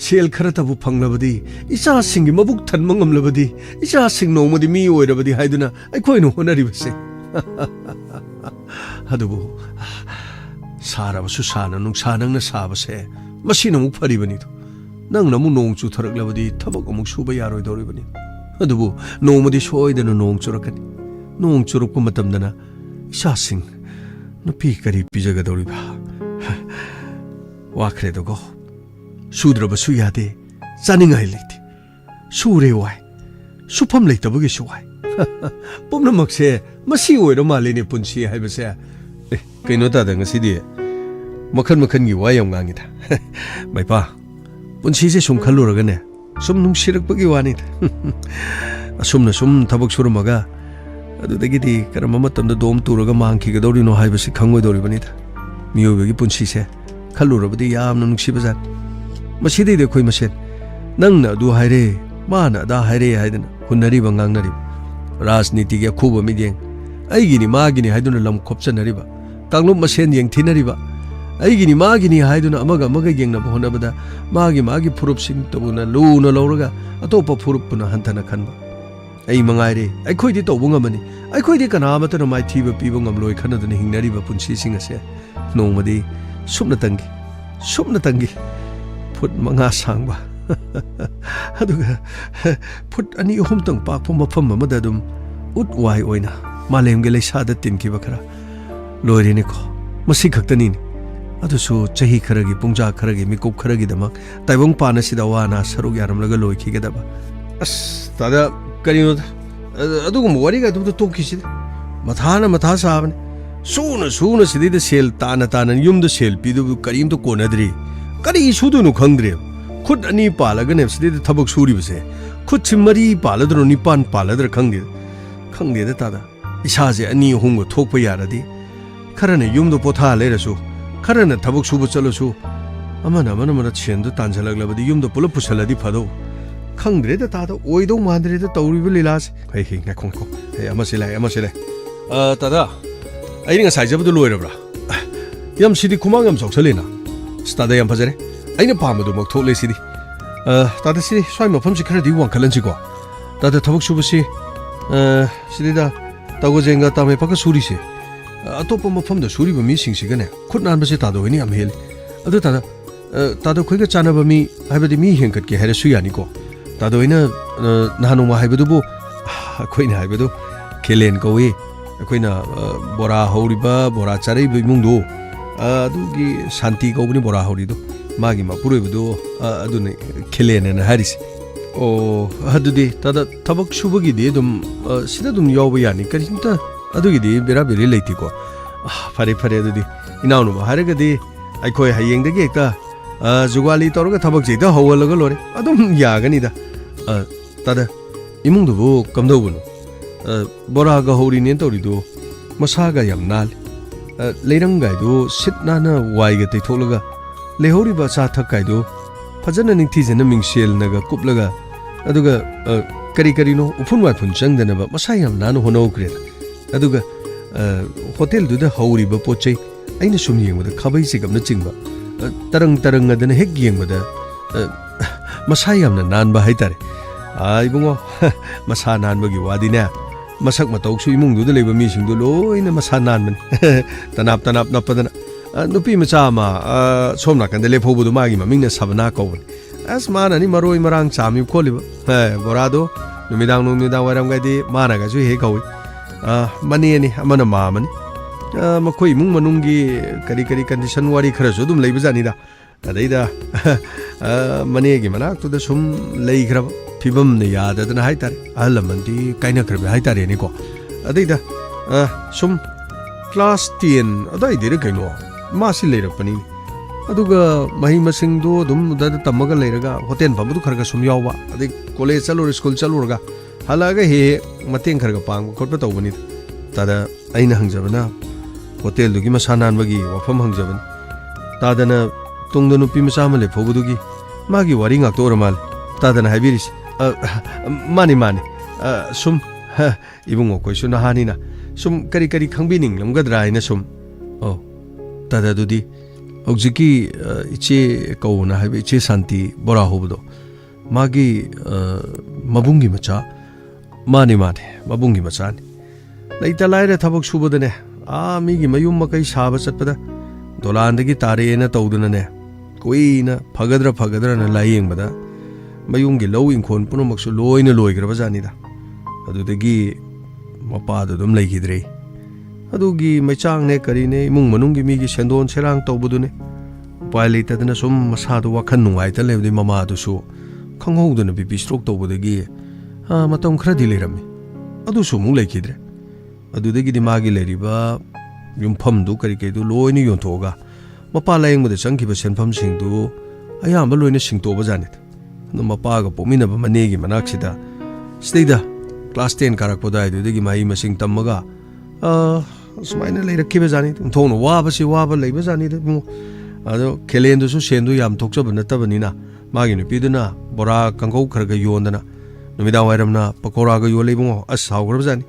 Speaker 1: ꯁꯦꯜ ꯈꯔꯇꯕꯨ ꯐꯪꯂꯕꯗꯤ ꯏꯆꯥꯁꯤꯡꯒꯤ ꯃꯕꯨꯛ ꯊꯟꯕ ꯉꯝꯂꯕꯗꯤ ꯏꯆꯥꯁꯤꯡ ꯅꯣꯡꯃꯗꯤ ꯃꯤ ꯑꯣꯏꯔꯕꯗꯤ ꯍꯥꯏꯗꯨꯅ ꯑꯩꯈꯣꯏꯅ ꯍꯣꯠꯅꯔꯤꯕꯁꯦ ꯑꯗꯨꯕꯨ ꯁꯥꯔꯕꯁꯨ ꯁꯥꯅ ꯅꯨꯡꯁꯥ ꯅꯪꯅ ꯁꯥꯕꯁꯦ ꯃꯁꯤꯅ ꯑꯃꯨꯛ ꯐꯔꯤꯕꯅꯤꯗꯣ ꯅꯪꯅ ꯑꯃꯨꯛ ꯅꯣꯡ ꯆꯨꯊꯔꯛꯂꯕꯗꯤ ꯊꯕꯛ ꯑꯃꯨꯛ ꯁꯨꯕ ꯌꯥꯔꯣꯏꯗꯧꯔꯤꯕꯅꯤ ꯑꯗꯨꯕꯨ ꯅꯣꯡꯃꯗꯤ ꯁꯣꯏꯗꯅ ꯅꯣꯡ ꯆꯨꯔꯛꯀꯅꯤ ꯅꯣꯡ ꯆꯨꯔꯛꯄ ꯃꯇꯝꯗꯅ ꯏꯆꯥꯁꯤꯡ ꯅꯨꯄꯤ ꯀꯔꯤ ꯄꯤꯖꯒꯗꯧꯔꯤꯕ ꯋꯥꯈ꯭ꯔꯦꯗꯀꯣ ꯁꯨꯗ꯭ꯔꯕꯁꯨ ꯌꯥꯗꯦ ꯆꯥꯅꯤꯡꯉꯥꯏ ꯂꯩꯇꯦ ꯁꯨꯔꯦ ꯋꯥꯏ ꯁꯨꯐꯝ ꯂꯩꯇꯕꯒꯤꯁꯨ ꯋꯥꯏ ꯄꯨꯝꯅꯃꯛꯁꯦ ꯃꯁꯤ ꯑꯣꯏꯔ ꯃꯥꯜꯂꯦꯅꯦ ꯄꯨꯟꯁꯤ ꯍꯥꯏꯕꯁꯦ ꯀꯩꯅꯣ ꯇꯥꯗ ꯉꯁꯤꯗꯤ ꯃꯈꯟꯒꯤ ꯋꯥ ꯌꯥꯝ ꯉꯥꯡꯉꯤꯗ ꯃꯩꯄꯥ ꯄꯨꯟꯁꯤꯁꯦ ꯁꯨꯝ ꯈꯜꯂꯨꯔꯒꯅꯦ ꯁꯨꯝ ꯅꯨꯡꯁꯤꯔꯛꯄꯒꯤ ꯋꯥꯅꯤꯗ ꯑꯁꯨꯝꯅ ꯁꯨꯝ ꯊꯕꯛ ꯁꯨꯔꯝꯃꯒ ꯑꯗꯨꯗꯒꯤꯗꯤ ꯀꯔꯝꯕ ꯃꯇꯝꯗ ꯗꯣꯝ ꯇꯨꯔꯒ ꯃꯥꯡꯈꯤꯒꯗꯧꯔꯤꯅꯣ ꯍꯥꯏꯕꯁꯤ ꯈꯪꯉꯣꯏꯗꯧꯔꯤꯕꯅꯤꯗ ꯃꯤꯑꯣꯏꯕꯒꯤ ꯄꯨꯟꯁꯤꯁꯦ ꯈꯜꯂꯨꯔꯕꯗꯤ ꯌꯥꯝꯅ ꯅꯨꯡꯁꯤꯕꯖꯥꯠ ꯃꯁꯤꯗꯩꯗꯤ ꯑꯩꯈꯣꯏ ꯃꯁꯦꯟ ꯅꯪꯅ ꯑꯗꯨ ꯍꯥꯏꯔꯦ ꯃꯥꯅ ꯑꯗꯥ ꯍꯥꯏꯔꯦ ꯍꯥꯏꯗꯅ ꯍꯨꯟꯅꯔꯤꯕ ꯉꯥꯡꯅꯔꯤꯕ ꯔꯥꯖꯅꯤꯇꯤꯒꯤ ꯑꯈꯨꯕ ꯃꯤꯠꯌꯦꯡ ꯑꯩꯒꯤꯅꯤ ꯃꯥꯒꯤꯅꯤ ꯍꯥꯏꯗꯨꯅ ꯂꯝ ꯈꯣꯞꯆꯟꯅꯔꯤꯕ ꯀꯥꯡꯂꯨꯞ ꯃꯁꯦꯟ ꯌꯦꯡꯊꯤꯅꯔꯤꯕ ꯑꯩꯒꯤꯅꯤ ꯃꯥꯒꯤꯅꯤ ꯍꯥꯏꯗꯨꯅ ꯑꯃꯒ ꯌꯦꯡꯅꯕ ꯍꯣꯠꯅꯕꯗ ꯃꯥꯒꯤ ꯐꯨꯔꯨꯞꯁꯤꯡ ꯇꯕꯨꯅ ꯂꯨꯅ ꯂꯧꯔꯒ ꯑꯇꯣꯞꯄ ꯐꯨꯔꯨꯞꯄꯨꯅ ꯍꯟꯊꯅ ꯈꯟꯕ ꯑꯩ ꯃꯉꯥꯏꯔꯦ ꯑꯩꯈꯣꯏꯗꯤ ꯇꯧꯕ ꯉꯝꯃꯅꯤ ꯑꯩꯈꯣꯏꯗꯤ ꯀꯅꯥꯃꯠꯇꯅ ꯃꯥꯏꯊꯤꯕ ꯄꯤꯕ ꯉꯝꯂꯣꯏ ꯈꯟꯅꯗꯨꯅ ꯍꯤꯡꯅꯔꯤꯕ ꯄꯨꯟꯁꯤꯁꯤꯡ ꯑꯁꯦ ꯅꯣꯡꯃꯗꯤ ꯁꯨꯞꯅꯇꯪꯒꯤ ꯐꯨꯠ 5 ꯁꯥꯡꯕ ꯑꯗꯨꯒ ꯐꯨꯠ 2-3 ꯄꯥꯛꯄ ꯃꯐꯝ ꯑꯃꯗ ꯑꯗꯨꯝ ꯎꯠ ꯋꯥꯏ ꯑꯣꯏꯅ ꯃꯥꯂꯦꯝꯒꯤ ꯂꯩꯁꯥꯗ ꯇꯤꯟꯈꯤꯕ ꯈꯔ ꯂꯣꯏꯔꯦꯅꯦꯀꯣ ꯃꯁꯤ ꯈꯛꯇꯅꯤꯅꯦ ꯑꯗꯨꯁꯨ ꯆꯍꯤ ꯈꯔꯒꯤ ꯄꯨꯡꯖꯥ ꯈꯔꯒꯤ ꯃꯤꯀꯨꯞ ꯈꯔꯒꯤꯗꯃꯛ ꯇꯥꯏꯕꯪ ꯄꯥꯟꯅꯁꯤꯗ ꯋꯥꯅ ꯁꯔꯨꯛ ꯌꯥꯔꯝꯂꯒ ꯂꯣꯏꯈꯤꯒꯗꯕ ꯇꯥꯗ ꯀꯔꯤꯅꯣꯗ ꯑꯗꯨꯒꯨꯝꯕ ꯋꯥꯔꯤꯒ ꯑꯗꯨꯗ ꯇꯣꯛꯈꯤꯁꯤꯗ ꯃꯊꯥ ꯁꯥꯕꯅꯤ ꯁꯨꯅ ꯁꯤꯗꯩꯗ ꯁꯦꯜ ꯇꯥꯅ ꯌꯨꯝꯗ ꯁꯦල් ꯄꯤꯗꯨꯕꯨ ꯀꯔꯤꯝꯇ ꯀꯣꯟꯅꯗ꯭ꯔꯤ ꯀꯔꯤ ꯁꯨꯗꯣꯏꯅꯣ ꯈꯪꯗ꯭ꯔꯦꯕ ꯈꯨꯠ 2 ꯄꯥꯜꯂꯒꯅꯦ ꯁꯤꯗꯩꯗ ꯊꯕꯛ ꯁꯨꯔꯤꯕꯁꯦ ꯈꯨꯠꯁꯤ 4 ಪಾಲದ್ರೋ 9 ಪಾಲದ್ರ ꯈꯪꯗꯦꯗ ꯇꯥꯗ ꯏꯁꯥꯁꯦ 2-3ꯒ ꯊꯣꯛꯄ ꯌꯥꯔꯗꯤ ꯈꯔꯅ ꯌꯨꯝꯗ ꯄꯣꯊꯥ ꯂꯩꯔꯁꯨ ꯈꯔꯅ ꯊꯕꯛ ꯁꯨꯕ ꯆꯠꯂꯁꯨ ꯑꯃꯅ ꯁꯦꯟꯗꯨ ꯇꯥꯟꯖꯜꯂꯛꯂꯕꯗꯤ ꯌꯨꯝꯗ ꯄꯨꯂꯞ ꯄꯨꯁꯜꯂꯗꯤ ꯐꯗꯧ ꯈꯪꯗ꯭ꯔꯦꯗ ꯇꯥꯗ ꯑꯣꯏꯗꯧ ꯃꯥꯟꯗ꯭ꯔꯦꯗ ꯇꯧꯔꯤꯕ ꯂꯤꯂꯥꯁꯦ ꯉꯥꯏꯈꯣ ꯑꯃꯁꯦ ꯂꯥꯛꯑꯦ ꯇꯥꯗ ꯑꯩꯅ ꯉꯁꯥꯏ ꯖꯕꯗꯨ ꯂꯣꯏꯔꯕ꯭ꯔꯥ ꯌꯥꯝ ꯁꯤꯗꯤ ꯈꯨꯃꯥꯡ ꯌꯥꯝ ꯆꯥꯎꯁꯜꯂꯦꯅ ꯇꯥꯗ ꯌꯥꯝ ꯐꯖꯔꯦ ꯑꯩꯅ ꯄꯥꯝꯕꯗꯨꯃꯛ ꯊꯣꯛꯂꯦ ꯁꯤꯗꯤ ꯇꯥꯗ ꯁꯤ ꯁ꯭ꯋꯥꯏ ꯃꯐꯝꯁꯤ ꯈꯔꯗꯤ ꯋꯥꯡꯈꯠꯍꯟꯁꯤꯀꯣ ꯇꯥꯗ ꯊꯕꯛ ꯁꯨꯕꯁꯤ ꯁꯤꯗꯩꯗ ꯇꯧꯒꯖꯦꯡꯒ ꯇꯥꯃꯩꯄꯥꯛꯀ ꯁꯨꯔꯤꯁꯦ ꯑꯇꯣꯞꯄ ꯃꯐꯝꯗ ꯁꯨꯔꯤꯕ ꯃꯤꯁꯤꯡꯁꯤꯒꯅꯦ ꯈꯨꯠ ꯅꯥꯟꯕꯁꯦ ꯇꯥꯗ ꯍꯣꯏꯅ ꯌꯥꯝ ꯍꯦꯜꯂꯤ ꯑꯗꯨ ꯇꯥꯗ ꯑꯩꯈꯣꯏꯒ ꯆꯥꯟꯅꯕ ꯃꯤ ꯍꯥꯏꯕꯗꯤ ꯃꯤ ꯍꯦꯟꯒꯠꯀꯦ ꯍꯥꯏꯔꯁꯨ ꯌꯥꯅꯤꯀꯣ ꯇꯥꯗ ꯍꯣꯏꯅ ꯅꯍꯥꯟ ꯅꯣꯡꯃ ꯍꯥꯏꯕꯗꯨꯕꯨ ꯑꯩꯈꯣꯏꯅ ꯍꯥꯏꯕꯗꯨ ꯈꯦꯂꯦꯟ ꯀꯧꯏ ꯑꯩꯈꯣꯏꯅ ꯕꯣꯔꯥ ꯍꯧꯔꯤꯕ ꯕꯣꯔꯥ ꯆꯥꯔꯛꯏꯕ ꯏꯃꯨꯡꯗꯣ ꯑꯗꯨꯒꯤ ꯁꯥꯟꯇꯤ ꯀꯧꯕꯅꯤ ꯕꯣꯔꯥ ꯍꯧꯔꯤꯗꯣ ꯃꯥꯒꯤ ꯃꯄꯨꯔꯣꯏꯕꯗꯣ ꯑꯗꯨꯅ ꯈꯦꯂꯦꯟꯅ ꯍꯥꯏꯔꯤꯁꯦ ꯑꯣ ꯑꯗꯨꯗꯤ ꯇꯥꯗ ꯊꯕꯛ ꯁꯨꯕꯒꯤꯗꯤ ꯑꯗꯨꯝ ꯁꯤꯗ ꯑꯗꯨꯝ ꯌꯥꯎꯕ ꯌꯥꯅꯤ ꯀꯔꯤꯝꯇ ꯑꯗꯨꯒꯤꯗꯤ ꯕꯦꯔꯥ ꯂꯩꯇꯦꯀꯣ ꯐꯔꯦ ꯑꯗꯨꯗꯤ ꯏꯅꯥꯎꯅꯨꯄꯥ ꯍꯥꯏꯔꯒꯗꯤ ꯑꯩꯈꯣꯏ ꯍꯌꯦꯡꯗꯒꯤ ꯍꯦꯛꯇ ꯖꯨꯒꯥꯂꯤ ꯇꯧꯔꯒ ꯊꯕꯛꯁꯦ ꯍꯦꯛꯇ ꯍꯧꯍꯜꯂꯒ ꯂꯣꯏꯔꯦ ꯑꯗꯨꯝ ꯌꯥꯒꯅꯤꯗ ꯇꯥꯗ ꯏꯃꯨꯡꯗꯨꯕꯨ ꯀꯝꯗꯧꯕꯅꯣ ꯕꯣꯔꯥꯒ ꯍꯧꯔꯤꯅꯦꯅ ꯇꯧꯔꯤꯗꯣ ꯃꯁꯥꯒ ꯌꯥꯝ ꯅꯥꯜꯂꯤ ꯂꯩꯔꯪꯒꯥꯏꯗꯣ ꯁꯤꯠ ꯅꯥꯟꯅ ꯋꯥꯏꯒ ꯇꯩꯊꯣꯛꯂꯒ ꯂꯩꯍꯧꯔꯤꯕ ꯑꯆꯥ ꯑꯊꯛꯀꯥꯏꯗꯣ ꯐꯖꯅ ꯅꯤꯡꯊꯤꯖꯅ ꯃꯤꯡꯁꯦꯜꯅꯒ ꯀꯨꯞꯂꯒ ꯑꯗꯨꯒ ꯀꯔꯤꯅꯣ ꯎꯐꯨꯟ ꯋꯥꯏꯐꯨꯟ ꯆꯪꯗꯅꯕ ꯃꯁꯥ ꯌꯥꯝ ꯅꯥꯟꯅ ꯍꯣꯠꯅꯍꯧꯈ꯭ꯔꯦꯗ ꯑꯗꯨꯒ ꯍꯣꯇꯦꯜꯗꯨꯗ ꯍꯧꯔꯤꯕ ꯄꯣꯠ ꯆꯩ ꯑꯩꯅ ꯁꯨꯝ ꯌꯦꯡꯕꯗ ꯈꯥꯕꯩ ꯆꯦꯒꯞꯅ ꯆꯤꯡꯕ ꯇꯔꯪ ꯑꯗꯅ ꯍꯦꯛ ꯌꯦꯡꯕꯗ masa yamna nanba haitare ibungo masa nanbagi wadine masak matau su imung du leba mi sing du loina masa nanban tanap napadana nupi macha ma somna kan de lephobu du magi mamingna sabna ko as mana ni maroi marang chami kholiba borado numidang waram gadi mana ga ju he kawi mani ni amana ma mani makhoi imung manungi kari condition wari khara su dum leiba jani da adaida mani gi manak tu da sum lei khara fibam ne yadadana haitare alamandi kaina khara haitare ni ko adaida sum class 10 adai dire kaino masi leirakpani aduga mahi masing do dum da tamaga leiraga hotel babu kharaga sum yawa adi college chalur school chalurga halaga he mateng kharaga pang khotpa tawbani tada aina hangjabana hotel dugi masanan bagi wafam hangjaban tadana tungda nupi masama le phobudugi magi wari ngak to ramal tadana habiris mani sum ibungo koi suna hanina sum kari khangbining lamgadra ina sum oh tada dudi Ogjiki iche kauna haibe iche santi bora hobudo magi mabungi macha mani mabungi macha ni laita laire thabak subodane migi mayum makai saba chatpada dolandagi tare na tawduna ne koina phagadra na layeng bada mayungi low inkhon punomaksu loina loigraba jani da adudagi mapa dum leigidre adugi maichang ne kari ne imung manungi migi sendon serang tawbudune upai leitadana sum masadu wakhan nungai ta lebdi mama du su khanghouduna bipi stroke tawbudagi matam khra dilerami adu su mung leikidre adudagi di magi leriba yumpham du kari du loini yonthoga mapa layeng made changkiba senpham singdu ayamba loina singtoba jani no mapa ga pomina ba manegi manaksida steida class 10 karakpoda idudagi mai masing tammaga sumaina leirakkiba jani thongna waba leiba jani de ado kelen su sendu yam thokjaba natabani magi nupiduna bora kangau kharaga yondana numida wairamna pakora ga yo leibungo as hawgraba jani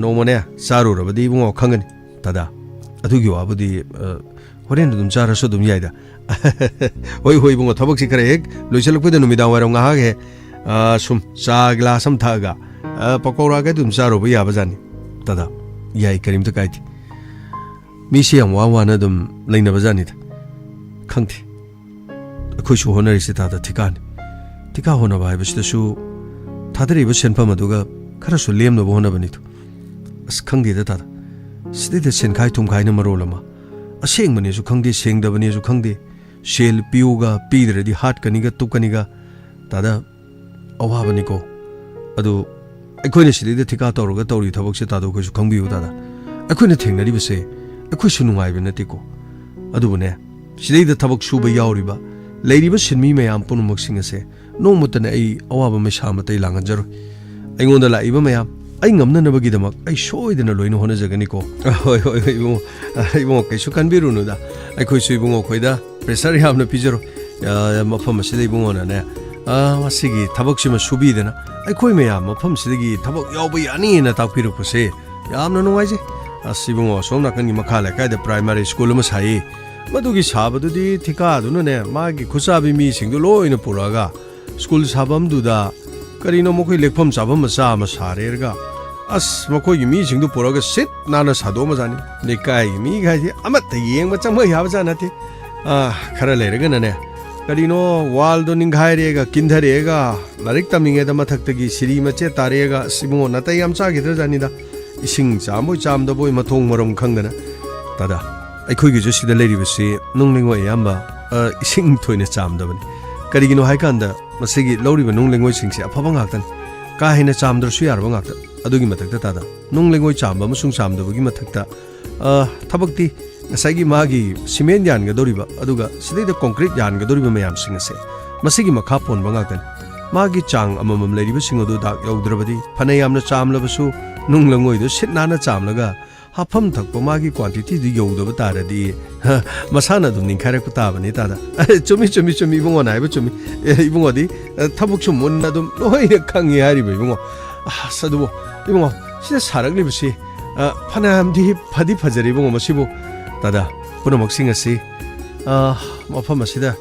Speaker 1: nomone saru rabadi bungo khangani tada adugi wabudi horen dum chara so dum yaida hoi bungo thabak si khare ek loisalakpida numida wairam nga he sum cha glass am thaga pakora ga dum charu ba yaba jani tada yai karim ta kaiti mi siam wa na dum leina ba jani khangti khoi su honari se tada tika hona ba ba sta su thadri ba senpa maduga khara su lem no bona bani tu as khangdi da tada sidi de sen khai tum khai na marolama aseng mani su khangdi seng da bani su khangdi shel piuga pidre di hat kaniga tukaniga tada awa bani ko adu ꯑꯩꯈꯣꯏꯅ ꯁꯤꯗꯩꯗ ꯊꯤꯀꯥ ꯇꯧꯔꯒ ꯇꯧꯔꯤ ꯊꯕꯛꯁꯦ ꯇꯥꯗꯣ ꯑꯩꯈꯣꯏꯁꯨ ꯈꯪꯕꯤꯌꯨ ꯇꯥꯗ ꯑꯩꯈꯣꯏꯅ ꯊꯦꯡꯅꯔꯤꯕꯁꯦ ꯑꯩꯈꯣꯏꯁꯨ ꯅꯨꯡꯉꯥꯏꯕ ꯅꯠꯇꯦꯀꯣ ꯑꯗꯨꯕꯨꯅꯦ ꯁꯤꯗꯩꯗ ꯊꯕꯛ ꯁꯨꯕ ꯌꯥꯎꯔꯤꯕ ꯂꯩꯔꯤꯕ ꯁꯤꯟꯃꯤ ꯃꯌꯥꯝ ꯄꯨꯝꯅꯃꯛꯁꯤꯡ ꯑꯁꯦ ꯅꯣꯡꯃꯇꯅ ꯑꯩ ꯑꯋꯥꯕ ꯃꯩꯁꯥ ꯃꯇꯩ ꯂꯥꯡꯍꯟꯖꯔꯣꯏ ꯑꯩꯉꯣꯟꯗ ꯂꯥꯛꯏꯕ ꯃꯌꯥꯝ ꯑꯩ ꯉꯝꯅꯅꯕꯒꯤꯗꯃꯛ ꯑꯩ ꯁꯣꯏꯗꯅ ꯂꯣꯏꯅ ꯍꯣꯠꯅꯖꯒꯅꯤꯀꯣ ꯍꯣꯏ ꯏꯕꯨꯡꯉꯣ ꯀꯩꯁꯨ ꯈꯟꯕꯤꯔꯨꯅꯨꯗ ꯑꯩꯈꯣꯏꯁꯨ ꯏꯕꯨꯡꯉꯣ ꯑꯩꯈꯣꯏꯗ ꯄ꯭ꯔꯦꯁꯔ ꯌꯥꯝꯅ ꯄꯤꯖꯔꯣꯏ ꯃꯐꯝ ꯑꯁꯤꯗ ꯏꯕꯨꯡꯉꯣꯅꯅꯦ ꯃꯁꯤꯒꯤ ꯊꯕꯛꯁꯤꯃ ꯁꯨꯕꯤꯗꯅ ꯑꯩꯈꯣꯏ ꯃꯌꯥꯝ ꯃꯐꯝꯁꯤꯗꯒꯤ ꯊꯕꯛ ꯌꯥꯎꯕ ꯌꯥꯅꯤꯅ ꯇꯥꯛꯄꯤꯔꯛꯄꯁꯦ ꯌꯥꯝꯅ ꯅꯨꯡꯉꯥꯏꯖꯩ ꯑꯁꯤꯕꯨꯡꯉꯣ ꯁꯣꯝ ꯅꯥꯀꯟꯒꯤ ꯃꯈꯥ ꯂꯩꯀꯥꯏꯗ ꯄ꯭ꯔꯥꯏꯃꯥꯔꯤ ꯁ꯭ꯀꯨꯜ ꯑꯃ ꯁꯥꯏꯌꯦ ꯃꯗꯨꯒꯤ ꯁꯥꯕꯗꯨꯗꯤ ꯊꯤꯀꯥꯗꯨꯅꯅꯦ ꯃꯥꯒꯤ ꯈꯨꯠꯁꯥꯕꯤ ꯃꯤꯁꯤꯡꯗꯨ ꯂꯣꯏꯅ ꯄꯨꯔꯛꯑꯒ ꯁ꯭ꯀꯨꯜ ꯁꯥꯐꯝꯗꯨꯗ ꯀꯔꯤꯅꯣ ꯃꯈꯣꯏ ꯂꯦꯛꯐꯝ ꯆꯥꯐꯝ ꯃꯆꯥ ꯑꯃ ꯁꯥꯔꯦꯔꯒ ꯑꯁ ꯃꯈꯣꯏꯒꯤ ꯃꯤꯁꯤꯡꯗꯨ ꯄꯨꯔꯛꯑꯒ ꯁꯤꯠ ꯅꯥꯟꯅ ꯁꯥꯗꯣꯛꯑꯃꯖꯥꯠꯅꯤ ꯂꯩꯀꯥꯏꯒꯤ ꯃꯤꯒꯥꯏꯁꯦ ꯑꯃꯠꯇ ꯌꯦꯡꯕ ꯆꯪꯕ ꯌꯥꯕꯖꯥꯠ ꯅꯠꯇꯦ ꯈꯔ ꯂꯩꯔꯒꯅꯅꯦ ꯀꯔꯤꯅꯣ ꯋꯥꯜꯗꯣ ꯅꯤꯡꯈꯥꯏꯔꯦꯒ ꯀꯤꯟꯊꯔꯦꯒ ꯂꯥꯏꯔꯤꯛ ꯇꯝꯃꯤꯉꯩꯗ ꯃꯊꯛꯇꯒꯤ ꯁꯤꯔꯤ ꯃꯆꯦꯠ ꯇꯥꯔꯦꯒ ꯏꯕꯨꯡꯉꯣ ꯅꯥꯇꯩ ꯌꯥꯝ ꯆꯥꯈꯤꯗ꯭ꯔꯖꯥꯠꯅꯤꯗ ꯏꯁꯤꯡ ꯆꯥꯝꯕꯣꯏ ꯆꯥꯝꯗꯕꯣꯏ ꯃꯊꯣꯡ ꯃꯔꯝ ꯈꯪꯗꯅ ꯇꯥꯗ ꯑꯩꯈꯣꯏꯒꯤꯁꯨ ꯁꯤꯗ ꯂꯩꯔꯤꯕꯁꯤ ꯅꯨꯡꯂꯩꯉꯣꯏ ꯑꯌꯥꯝꯕ ꯏꯁꯤꯡ ꯊꯣꯏꯅ ꯆꯥꯝꯗꯕꯅꯤ ꯀꯔꯤꯒꯤꯅꯣ ꯍꯥꯏꯀꯥꯟꯗ ꯃꯁꯤꯒꯤ ꯂꯧꯔꯤꯕ ꯅꯨꯡꯂꯩꯉꯣꯏꯁꯤꯡꯁꯦ ꯑꯐꯕ ꯉꯥꯛꯇꯅꯤ ꯀꯥ ꯍꯦꯟꯅ ꯆꯥꯝꯗ꯭ꯔꯁꯨ ꯌꯥꯔꯕ ꯉꯥꯛꯇ ꯑꯗꯨꯒꯤ ꯃꯊꯛꯇ ꯇꯥꯗ ꯅꯨꯡꯂꯩꯉꯣꯏ ꯆꯥꯝꯕ ꯑꯃꯁꯨꯡ ꯆꯥꯝꯗꯕꯒꯤ ꯃꯊꯛꯇ ꯊꯕꯛꯇꯤ ꯉꯁꯥꯏꯒꯤ ꯃꯥꯒꯤ ꯁꯤꯃꯦꯟ ꯌꯥꯟꯒꯗꯧꯔꯤꯕ ꯑꯗꯨꯒ ꯁꯤꯗꯩꯗ ꯀꯣꯟꯀ꯭ꯔꯤꯠ ꯌꯥꯟꯒꯗꯧꯔꯤꯕ ꯃꯌꯥꯝꯁꯤꯡ ꯑꯁꯦ ꯃꯁꯤꯒꯤ ꯃꯈꯥ ꯄꯣꯟꯕ ꯉꯥꯛꯇꯅꯤ ꯃꯥꯒꯤ ꯆꯥꯡ ꯑꯃꯃꯝ ꯂꯩꯔꯤꯕꯁꯤꯡ ꯑꯗꯨ ꯗꯥꯛ ꯌꯧꯗ꯭ꯔꯕꯗꯤ ꯐꯅ ꯌꯥꯝꯅ ꯆꯥꯝꯂꯕꯁꯨ ꯅꯨꯡꯂꯩꯉꯣꯏꯗꯨ ꯁꯤꯠ ꯅꯥꯟꯅ ꯆꯥꯝꯂꯒ ꯍꯥꯞꯐꯝ ꯊꯛꯄ ꯃꯥꯒꯤ ꯀ꯭ꯋꯥꯟꯇꯤꯇꯤꯗꯨ ꯌꯧꯗꯕ ꯇꯥꯔꯗꯤ ꯃꯁꯥꯅ ꯑꯗꯨꯝ ꯅꯤꯡꯈꯥꯏꯔꯛꯄ ꯇꯥꯕꯅꯤ ꯇꯥꯗ ꯆꯨꯝꯃꯤ ꯏꯕꯨꯡꯉꯣꯅ ꯍꯥꯏꯕ ꯆꯨꯝꯃꯤ ꯏꯕꯨꯡꯉꯣꯗꯤ ꯊꯕꯛꯁꯨ ꯃꯨꯟꯅ ꯑꯗꯨꯝ ꯂꯣꯏꯅ ꯈꯪꯉꯤ ꯍꯥꯏꯔꯤꯕ ꯏꯕꯨꯡꯉꯣ ꯑꯁ ꯑꯗꯨꯕꯨ ꯏꯕꯨꯡꯉꯣ ꯁꯤꯗ ꯁꯥꯔꯛꯂꯤꯕꯁꯤ ꯐꯅꯌꯥꯝꯗꯤ ꯐꯗꯤ ꯐꯖꯔꯦ ꯏꯕꯨꯡꯉꯣ ꯃꯁꯤꯕꯨ ꯇꯥꯗ ꯄꯨꯝꯅꯃꯛꯁꯤꯡ ꯑꯁꯤ ꯃꯐꯝ ꯑꯁꯤꯗ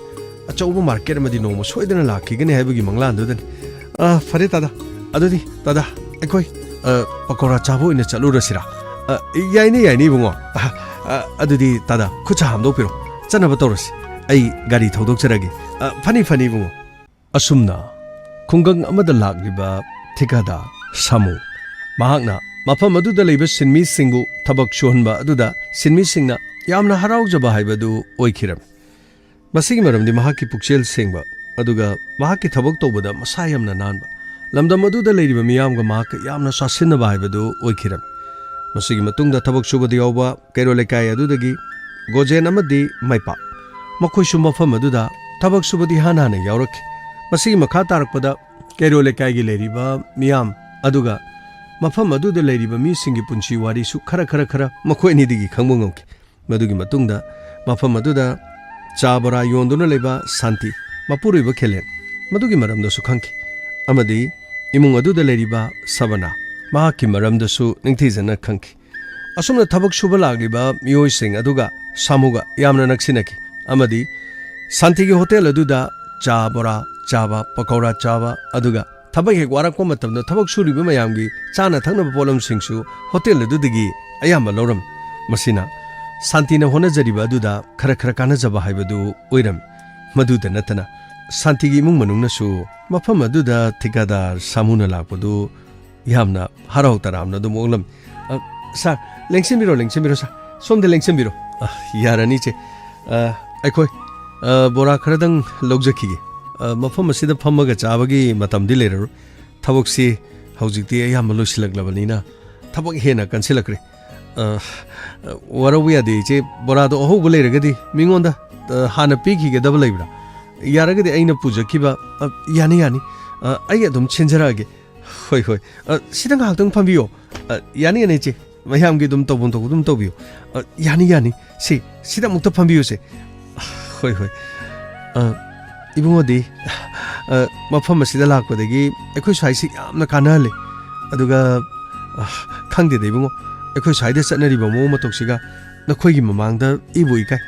Speaker 1: achauba market amadi noma soidana lakhigani haibagi manglan dudan fare tada adudi tada ekoi pakora chabo ina chalurasira yaini bungo adudi tada khucha hamdo piro chanaba torasi ai gari thodok charagi fani bungo asumna khungang amada lagliba thikada samu mahakna mafam aduda leiba sinmi singbu thabak suhanba aduda sinmi singna yamna haraujaba haibadu oikhiram masigi maramdi mahaki pukchel sengba aduga mahaki thabak tobada masa yamna nanba lamdam aduda leiriba miyamga mahak yamna sasinaba haibadu oikhiram masigi matungda thabak subadi yawba kairo lekai adudagi gojen amadi maipa makhoi su mafam aduda thabak subadi hanana yawrak masigi makha tarakpada kairo lekai gi leiriba miyam aduga mafam aduda leiriba mi singi punchi wari su khara makhoi ni digi khangbo ngomki madugi matungda mafam aduda chabara yonduna leba santi mapuriba khelen madugi maramda su khangki amadi imung aduda leiriba sabana mahaki maramda su ningthijana khangki asumna thabak suba lagliba miyoi sing aduga samuga yamna naksinaki amadi santi gi hotel aduda chabara chaba pakora chaba aduga thabak hek warakpa matamda thabak suriba mayamgi chana thangnaba polam singsu hotel adudagi ayamba loram masina Santina hona jariba aduda khara kana jaba haibadu oiram maduda natana Santigi imung manungna su mafam aduda thikadar samuna lakpadu yamna harau taramna dum oglam sir lengsimbiro sir somde lengsimbiro yarani che aikoi bora kharadang logjakhige mafam asida phamaga chabagi matamdi lerar thaboksi haujikti ayam loisilaglabanina thabok hena kansilakre warabu yadi che borado ohubu leiragadi mingonda hana pikige daba leibra yaragadi aina pujakiba yani ai adum chenjarage hoi sidang haltang phambiyo yani che mayamgi dum tobun dum tobiyo yani sidang mukta phambiyo se hoi ibungodi mafam asida lakpadagi ekoi saisi yamna kanale aduga khangde de ibungo ekoi saide chatnariba mo matoksiga nakhoigi mamangda ibu ikai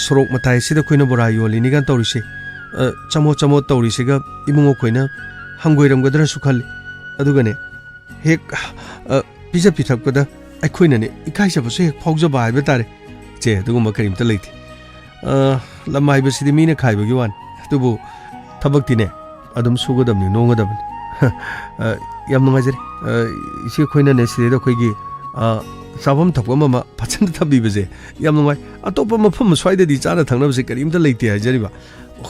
Speaker 1: sorok matai sida khoina bora yolini gan tawrise chamo tawrisiga imungo khoina hangoiram gadra sukhali adugane hek pija pithakpada aikhoina ne ikai sabasu hek phauja ba haiba tare che aduguma karimta leiti lamai basidi mina khaiba gi wan tubu thabak tine adum sugodamni nongadam yam nungajari isi khoina ne sida khoigi sabam thapwa mama pachan thabi beje yam nungai atopa mafam swaida di chana thangna bese karimta leite hajariba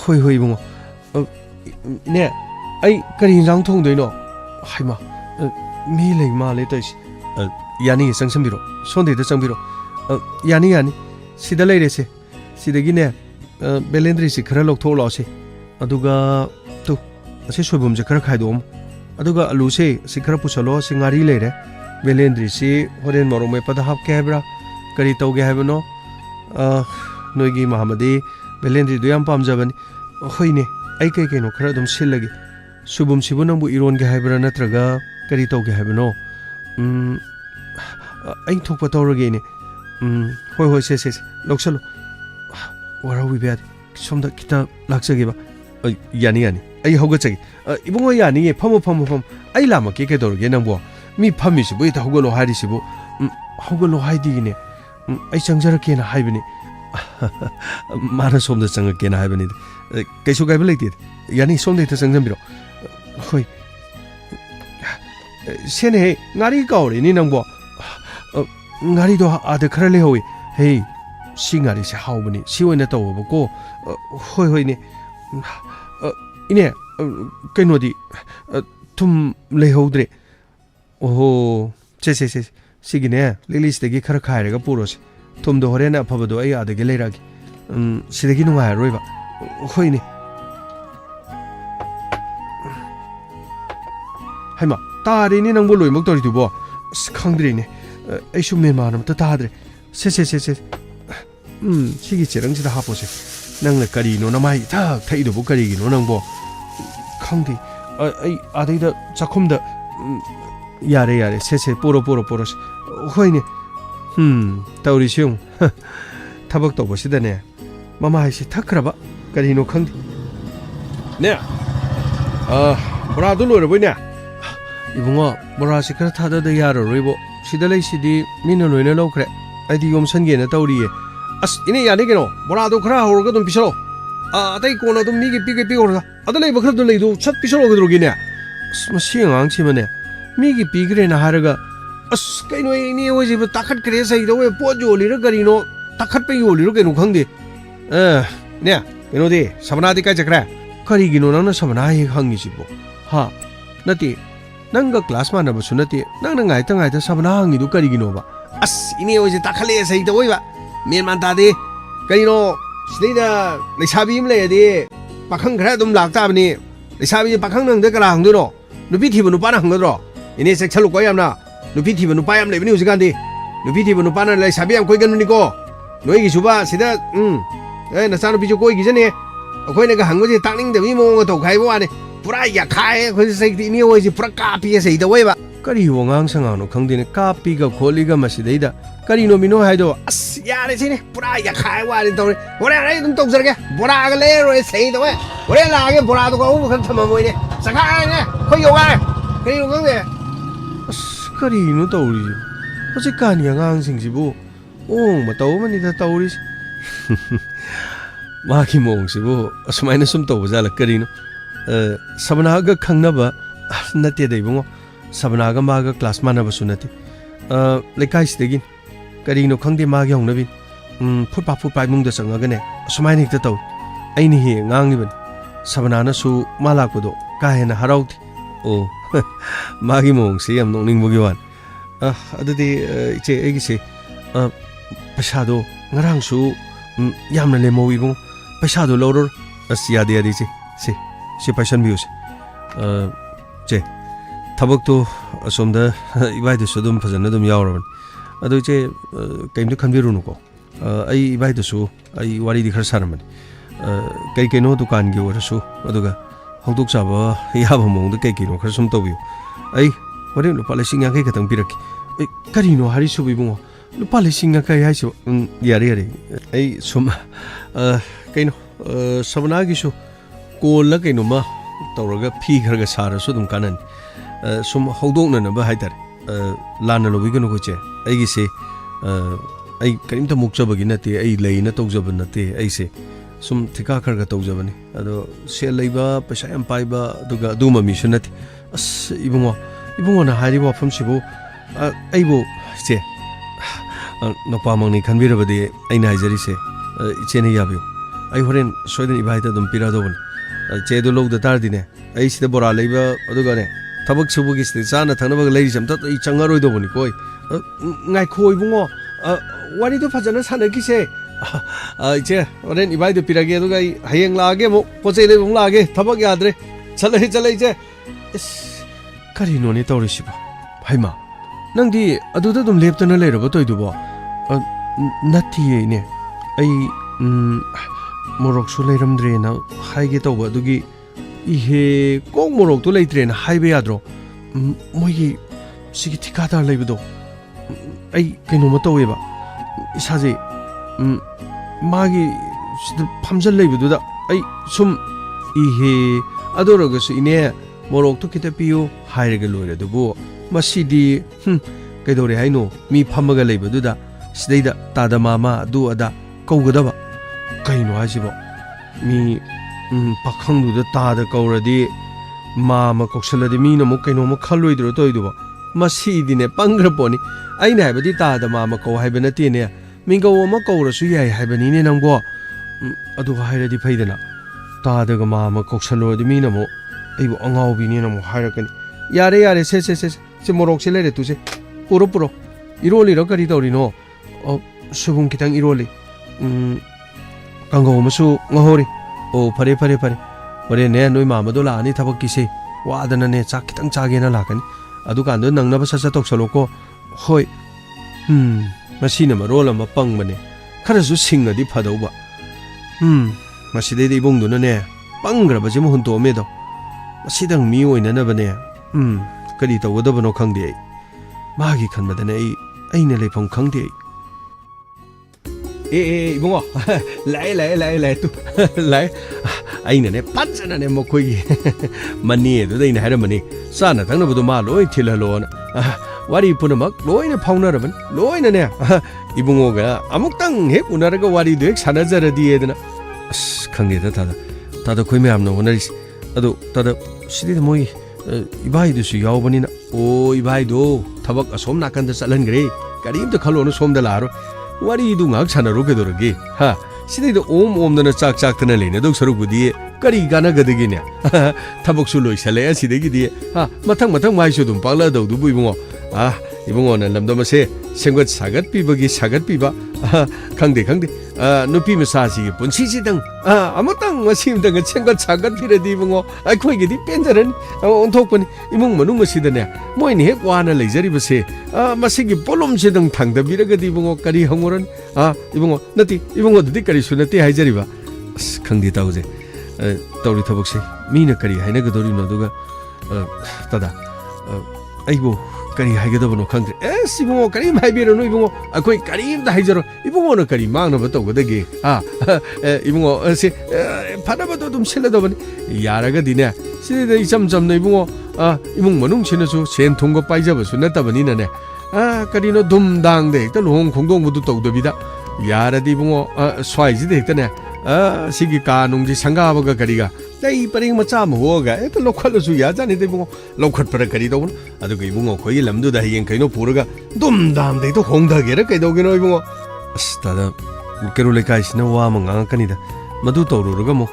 Speaker 1: hoi bungo ne ai kari rang thong doino haima mi lei ma le tais yani sangsambiro sonde da changbiro yani sida leire se sidagi ne belendri si khara lok thol ase aduga tu ase soibum je khara khaidom aduga alu se si khara pusalo singari leire belendri si horen morome pada hap kebra kari tauge habano noigi mahamadi belendri du yam pamjabani hoine ai kai no khara dum sillagi subum sibunambu iron ge habra natraga kari tauge habano ai thokpa tawrage ne hoi se loksalo wara wi bad somda kita laksage ba yani ai hogachagi ibungo yani ye pham ai lama ke dorge nambo mi phami sibu ita hogolo hari sibu hogolo haidi ne ai changjara ke na haibini mara somda changa ke na haibini kaisu gai belai tit yani somda ita changjambiro hoi sene ngari kauri ni nangbo ngari do ade khara le hoyi hey singari se haubani si oina tawba ko hoi ne ine kainodi tum le hodre oho che sigine lilis degi khara khairega puros tum do horena phabado ai adege leiragi sidegi nungai roiba hoi ne haima tari ni nangbo loimok tori dubo khangdri ne ai su me manam ta tadre se sigi cherang sida hapose nangla kari no namai thak thai do kari gi no nangbo khangdi ai adeida chakhumda yare se poro hoine tauri siung thabak to bosidane mama haisi thakraba ꯀꯔꯤꯅꯣ ꯈꯪꯗꯦ ꯅꯦ ꯕꯣꯔꯥꯗꯣ ꯂꯣꯏꯔꯕꯣꯏꯅꯦ 이봉아 보라시 khara thada da yaroroibo sida leisidi mina loina lokre aidi yomsangena tawriye as ine yani keno borado khara hawrga dum pisalo atai kona dum migi pigi pigorga adalai bakhra du leidu chat pisalo godrogine as masiang ang chimane migi pigre na haraga as kaino ini oji ba takhat kre sai do po joli ra garino takhat pe yoli ro keno khangde ne keno de sabna de ka jakra kari gino nang na sabna hi khangi sibo ha nati nangga class mana basu nati nang na ngai ta sabna hangi du kari gino ba as ini oje takhale sai to oi ba men man ta de kari no sida leisabi im le de pakhang khara dum lak ta bani leisabi pakhang nang de kala hang du no nupi thibu nu pa na hang do ini sek chalu ko yam na nupi thibu nu pa yam le bani usigan de nupi thibu nu pa na leisabi am koi gan ni ko noi gi suba sida na sa nupi jo koi gi jane akoi na ga hang je takning de mi mo ga to khai bo ane pura ya khai khoi sai ti ni oi ji pura kapi sai da wei ba kari wangang sanga no khang din kapi ga kholi ga masi dei da kari no mino hai do as ya re sine pura ya khai wa ni to ore ai dum tok jar ge bora ga le ro sai da wei ore la ge bora do ko u kham thama moi ne sa kha ne khoi yo ga kari no khang de as kari no to ri ho si ka ni ngang sing si bu ong ma to ma ni da to ri ma ki mong si bu asmai na sum to ba za la kari no sabnaga khangnaba nate dei bungo sabnaga maga class manaba sunati lekai stegin karino khangde magi hongnabi futpa mung da sangaga ne sumai nik ta taw aini hi ngang ni ban sabnana su malak podo ka hena harauti o magi mong se yam nong ning bogi wan adudi che egi se pasado ngarang su yamna le mowi bungo pasado loror asia de adi se si passion views che thabak to asomda ibai de sudum phajana dum yawraban adu che kaimdu khanbiru nu ko ai ibai de su ai wari di khar saraman kai no dukan gi ora su aduga hongduk chaba yaba mong de kai no khar sum tobiu ai wari lupa lesing yang kai katang piraki kari no hari su bibungo lupa lesing kai hai su yari ai sum kai no sabna gi su कोल कईनोमा तौरगा फी खरगा सारसु दुम कानन सुम हौदोंना बा हाइतार लाना लोबिगनो कोचे आइगी से आई करीमता मुक्चबगी नते आई लेना तौजब नते आई से सुम थिका खरगा तौजबनी अदो से लेबा पैसा यम पाइबा दुगा दुमा मिशन नते अस इबुंगो ना हारि वाफम सिबो आइबो से नपा मंगनी खनबिरबदि आइना हाइजरी से इचेने याबियो आई होरेन सोइदन इबाइता दुम पिरा दोबन चेदो लोग तारदिने आई सिदा बोरा लेबा अदुगाने थबक सुबुगी सिदा चाना थंगनबा लेरि समता ई चंगारोय दोबनी कोइ ngai khoi bungo wari do phajana sanaki se iche oren ibai do pirage do gai hayeng lage mo pochei le bung lage thabak yadre chalai iche kari no ni tawri siba bhaima nangdi aduda dum leptana leirabo toidubo nati ne ai morok su leiramdre na haige tawba dugi ihe kong morok to leitre na haibe yadro moigi sigi thikadar leibudo ai kaino ma taweba isaje magi sida phamjal leibuda ai sum ihe adoraga su ine morok to kita piyo hairega loire dubo masidi kaidore haino mi phamaga leibuda sidaida tada mama du ada kawgadaba kaino hasibo mi pakhangduda tada kawradi mama koksaladi mi na mo kaino ma khalloidro toiduba masidi ne pangraponi aina haibadi tada mama ko haibana tine mingo ma kawrasu yai haibani ne nangbo adu hairadi faidana tada ga mama koksalodi mi na mo aibo angawbi ne na mo hairakani yare se morok se lere tu se puro iroli ro kari tawrino subung kitang iroli kango masu ngahori o pare pare ne noi mama do la ani thabak ki se wadana ne chak kitang chage na lakani adu kan do nangna ba sa tok salo ko hoi masina ma rola ma pang mane khara su singa di phadau ba maside de ibong do na ne pangra ba jemu hun to me do masidang mi oina na ba ne kari taw da bano khangde ai magi khan ma da ne ai na lepham khangde ai 이봉아 라이 또 라이 아이네네 반전하네 뭐 거기 만니에도 내가 하려면이 싸나 당나보도 마 로이 틸할로나 와리 punamak loina paunaraban loina ne ibungoga amuktan hek unaraga wari duek sanazaradi edna khangde tada koi meam no honari ado tada sidi moi ibai du su yawbani na o ibai do thabak asom nakan da chalan gre karim da khalo no som da laro wari du ngak sanaro ke doragi ha sidi do om da na chak tana leina dok saru budi kari gana gadagi ne thabak su loi sale asidi gi di ha mathang mai su dum pala do du ibungo 이봉원은 남도마세 생것 사gat 비버기 사gat 비바 강대 누피 미사시 본시시등 아무땅 마심등 생것 사gat 비레디 이봉어 아이코이게디 뺀자는 온톡번이 이봉 머누 것이더네 뭐이니 핵 와나 레저리버세 마시기 볼롬시등 당다비라가디 이봉어 까리 형오른 이봉어 나티 이봉어도 까리 수나티 하이저리바 강대 다우제 떠리 터벅시 미나 까리 하이나가도리 너도가 따다 아이고 kari haigedabano khangde sibungo kari haibirano ibungo akoi kari da haijaro ibungo no kari mangna bato godagi ibungo se phadabado dum seladabani yaraga dine sida isamjamna ibungo ibung manung chinasu sen thonggo paijabasu natabani nane kari no dum dangde ekta lohong khongdong budu tawdabida yaradi ibungo swaiji de ekta ne sigi kanungji sangabaga kariga dai paring macha moga eta lokhalasu ya jani de bungo lokhat para kari do adu gi bungo khoi lamdu da hiyeng kaino puraga dum dam de to khongda gera kai do gino bungo astada keru lekai sina wa manga kanida madu tawruga mo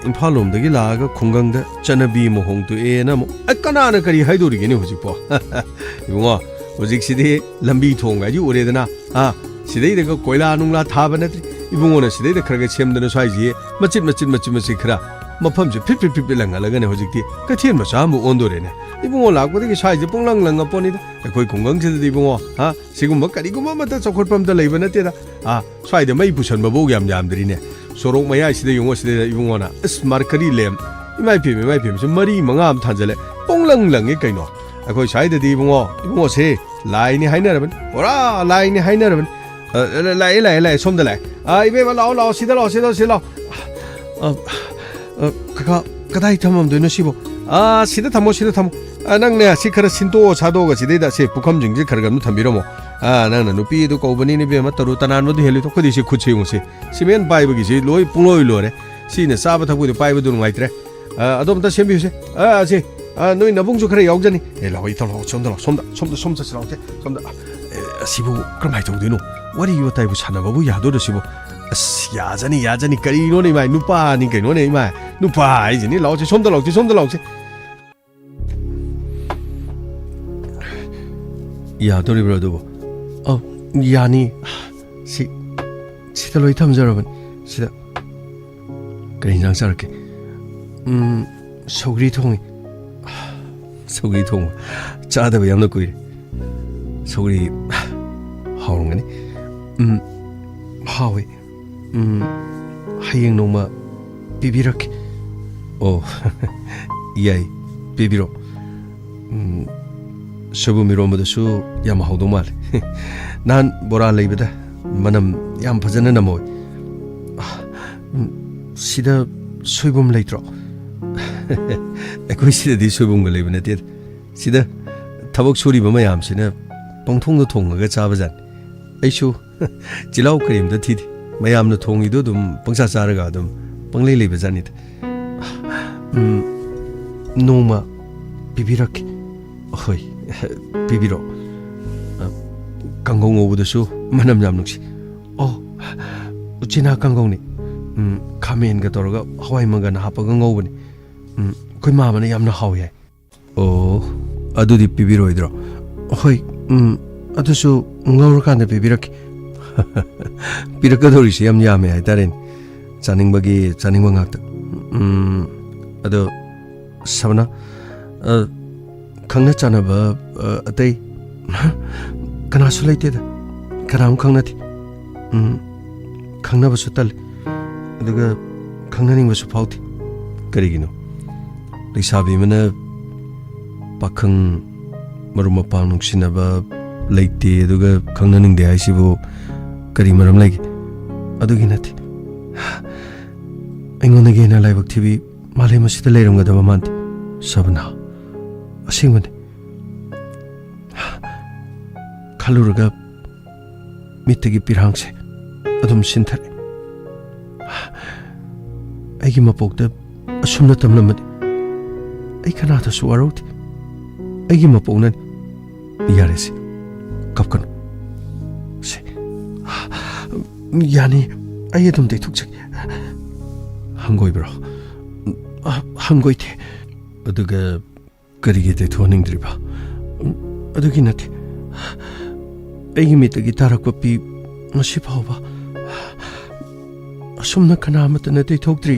Speaker 1: imphal lom dagi laga khungang da chanabi mo hong tu e na mo akana na kari haidori gini hoji po bungo hojik sidi lambi thonga ji uredana sidai de koila nungla thaba natri ibungo na sidai de kharaga chemdana swaiji machit khara mafamje pip langalagane hojikti kathian macha mu ondorene ibungo lakpodagi swaiji ponglang langa ponida akoi khungang chida ibungo sigumba kariguma mata chokhorpamda leiba nateda swaida mai pusan babu yam drine sorok maya sida yungo sida ibungo na markari lem imai pim se mari manga am thanjale ponglang langi kaino akoi swaida di ibungo se laini hainaraban ora laini hainaraban lai somda lai ibe lao sida lao kaka kadai tamam doino sibo sida tamo nangne sikara sinto chadoga sideda se pukham jingje khargam nu thambiramo nangna nupi du kobani ni be mataru tanan modu heli to khodi se khucheyung se simen paibagi se loi pungloi lore sine saba thakbu de paibu du ngaitre adom ta sembi se se noi nabungju khare yaujani loi to lo somda silaute somda sibo kram hai tawdino wari yo taibu sanababu yado sibo 야자니 까리 이노네 마이 누빠니 까이노네 마이 누빠 이지니 라오체 손들 라오체 야도리 브라도 야니 시달로이 탐자 여러분 시다 그냥 살게 소그리통 짜다고 양 넣고 소그리 하오는 거니 하위 하이행 노마 비비렇게 이아이 비비로 쇼부미로모도수 야마하우도 말 난 뭐라 레이베다 만남 얌 파자는 나모 시다 소이봄 레이트로 에코이 시다 디 소이봄 걸 레이베네 띠 시다 타복 소리 보면 얌시네 뻥통도 통어가 잡아잔 에이쇼 지라우 크림도 티디 mayamna thongido dum pangsa charaga dum panglei leiba janit noma bibirak hoi bibiro kanggong obudasu manam jamnuksi uchina kanggong ni khamen ga toroga hawai mangan hapaga ngobani koi mamana yamna hawi adudi bibiro idro hoi adusu ngawrkanda bibirak 비락가도리시 얌야메 하이다렌 자닝바기 자닝방학다 아도 사바나 강나 짜나바 아테이 가나수 레이테다 가람 강나티 강나바수 딸 아도가 강나닝바수 파우티 그리기노 리사비메나 바캉 마루마파 눅시나바 레이테 아도가 강나닝데 하이시보 kari maram lagi ꯑꯗꯨꯒꯤ ꯅꯠꯇꯦ ꯑꯩꯉꯣꯟꯗꯒꯤ ꯍꯦꯟꯅ ꯂꯥꯏꯕꯛ ꯊꯤꯕꯤ ꯃꯥꯂꯦꯝ ꯑꯁꯤꯗ ꯂꯩꯔꯝꯒꯗꯕ ꯃꯥꯟꯗꯦ ꯁꯕꯅꯥ ꯑꯁꯦꯡꯕꯅꯤ ꯈꯜꯂꯨꯔꯒ ꯃꯤꯠꯇꯒꯤ ꯄꯤꯔꯥꯡꯁꯦ ꯑꯗꯨꯝ ꯁꯤꯟꯊꯔꯦ ꯑꯩꯒꯤ ꯃꯄꯣꯛꯇ ꯑꯁꯨꯝꯅ ꯇꯝꯂꯝꯃꯗꯤ ꯑꯩ ꯀꯅꯥꯗꯁꯨ ꯋꯥꯔꯧꯗꯦ ꯑꯩꯒꯤ ꯃꯄꯣꯛꯅꯅꯤ ꯌꯥꯔꯦꯁꯦ ꯀꯞꯀꯅꯨ ꯁꯦ ꯌꯥꯅꯤ ꯑꯩ ꯑꯗꯨꯝ ꯇꯩꯊꯣꯛꯆꯒꯦ ꯍꯪꯒꯣꯏꯕ꯭ꯔꯣ ꯍꯪꯒꯣꯏꯗꯦ ꯑꯗꯨꯒ ꯀꯔꯤꯒꯤ ꯇꯩꯊꯣꯛꯍꯟꯅꯤꯡꯗ꯭ꯔꯤꯕ ꯑꯗꯨꯒꯤ ꯅꯠꯇꯦ ꯑꯩꯒꯤ ꯃꯤꯠꯇꯒꯤ ꯇꯥꯔꯛꯄ ꯄꯤ ꯉꯁꯤ ꯐꯥꯎꯕ ꯑꯁꯨꯝꯅ ꯀꯅꯥ ꯑꯃꯠꯇꯅ ꯇꯩꯊꯣꯛꯇ꯭ꯔꯤ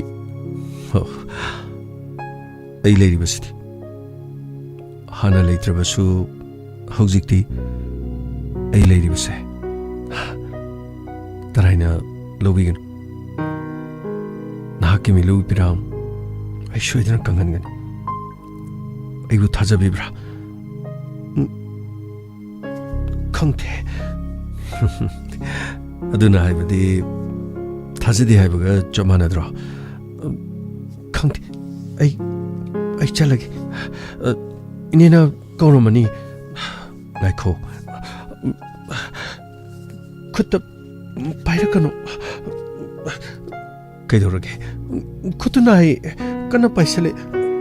Speaker 1: ꯑꯩ ꯂꯩꯔꯤꯕꯁꯤꯗꯤ ꯍꯥꯟꯅ ꯂꯩꯇ꯭ꯔꯕꯁꯨ ꯍꯧꯖꯤꯛꯇꯤ ꯑꯩ ꯂꯩꯔꯤꯕꯁꯦ ꯇꯔꯥꯏꯅ ꯂꯧꯕꯤꯒꯅꯨ ꯅꯍꯥꯛꯀꯤ ꯃꯤꯂꯨ ꯄꯤꯔꯥꯡ ꯑꯩ ꯁꯣꯏꯗꯅ ꯀꯪꯍꯟꯒꯅꯤ ꯑꯩꯕꯨ ꯊꯥꯖꯕꯤꯕ꯭ꯔꯥ ꯈꯪꯗꯦ ꯑꯗꯨꯅ ꯍꯥꯏꯕꯗꯤ ꯊꯥꯖꯗꯦ ꯍꯥꯏꯕꯒ ꯆꯞ ꯃꯥꯟꯅꯗ꯭ꯔꯣ ꯈꯪꯗꯦ ꯑꯩ ꯆꯠꯂꯒꯦ ꯏꯅꯦꯅ ꯀꯧꯔꯝꯃꯅꯤ ꯉꯥꯏꯈꯣ ꯈꯨꯠꯇ ꯄꯥꯏꯔꯛꯀꯅꯨ ꯀꯩꯗꯧꯔꯒꯦ ꯈꯨꯠꯇꯨ ꯅꯥꯏ ꯀꯟꯅ ꯄꯥꯏꯁꯜꯂꯦ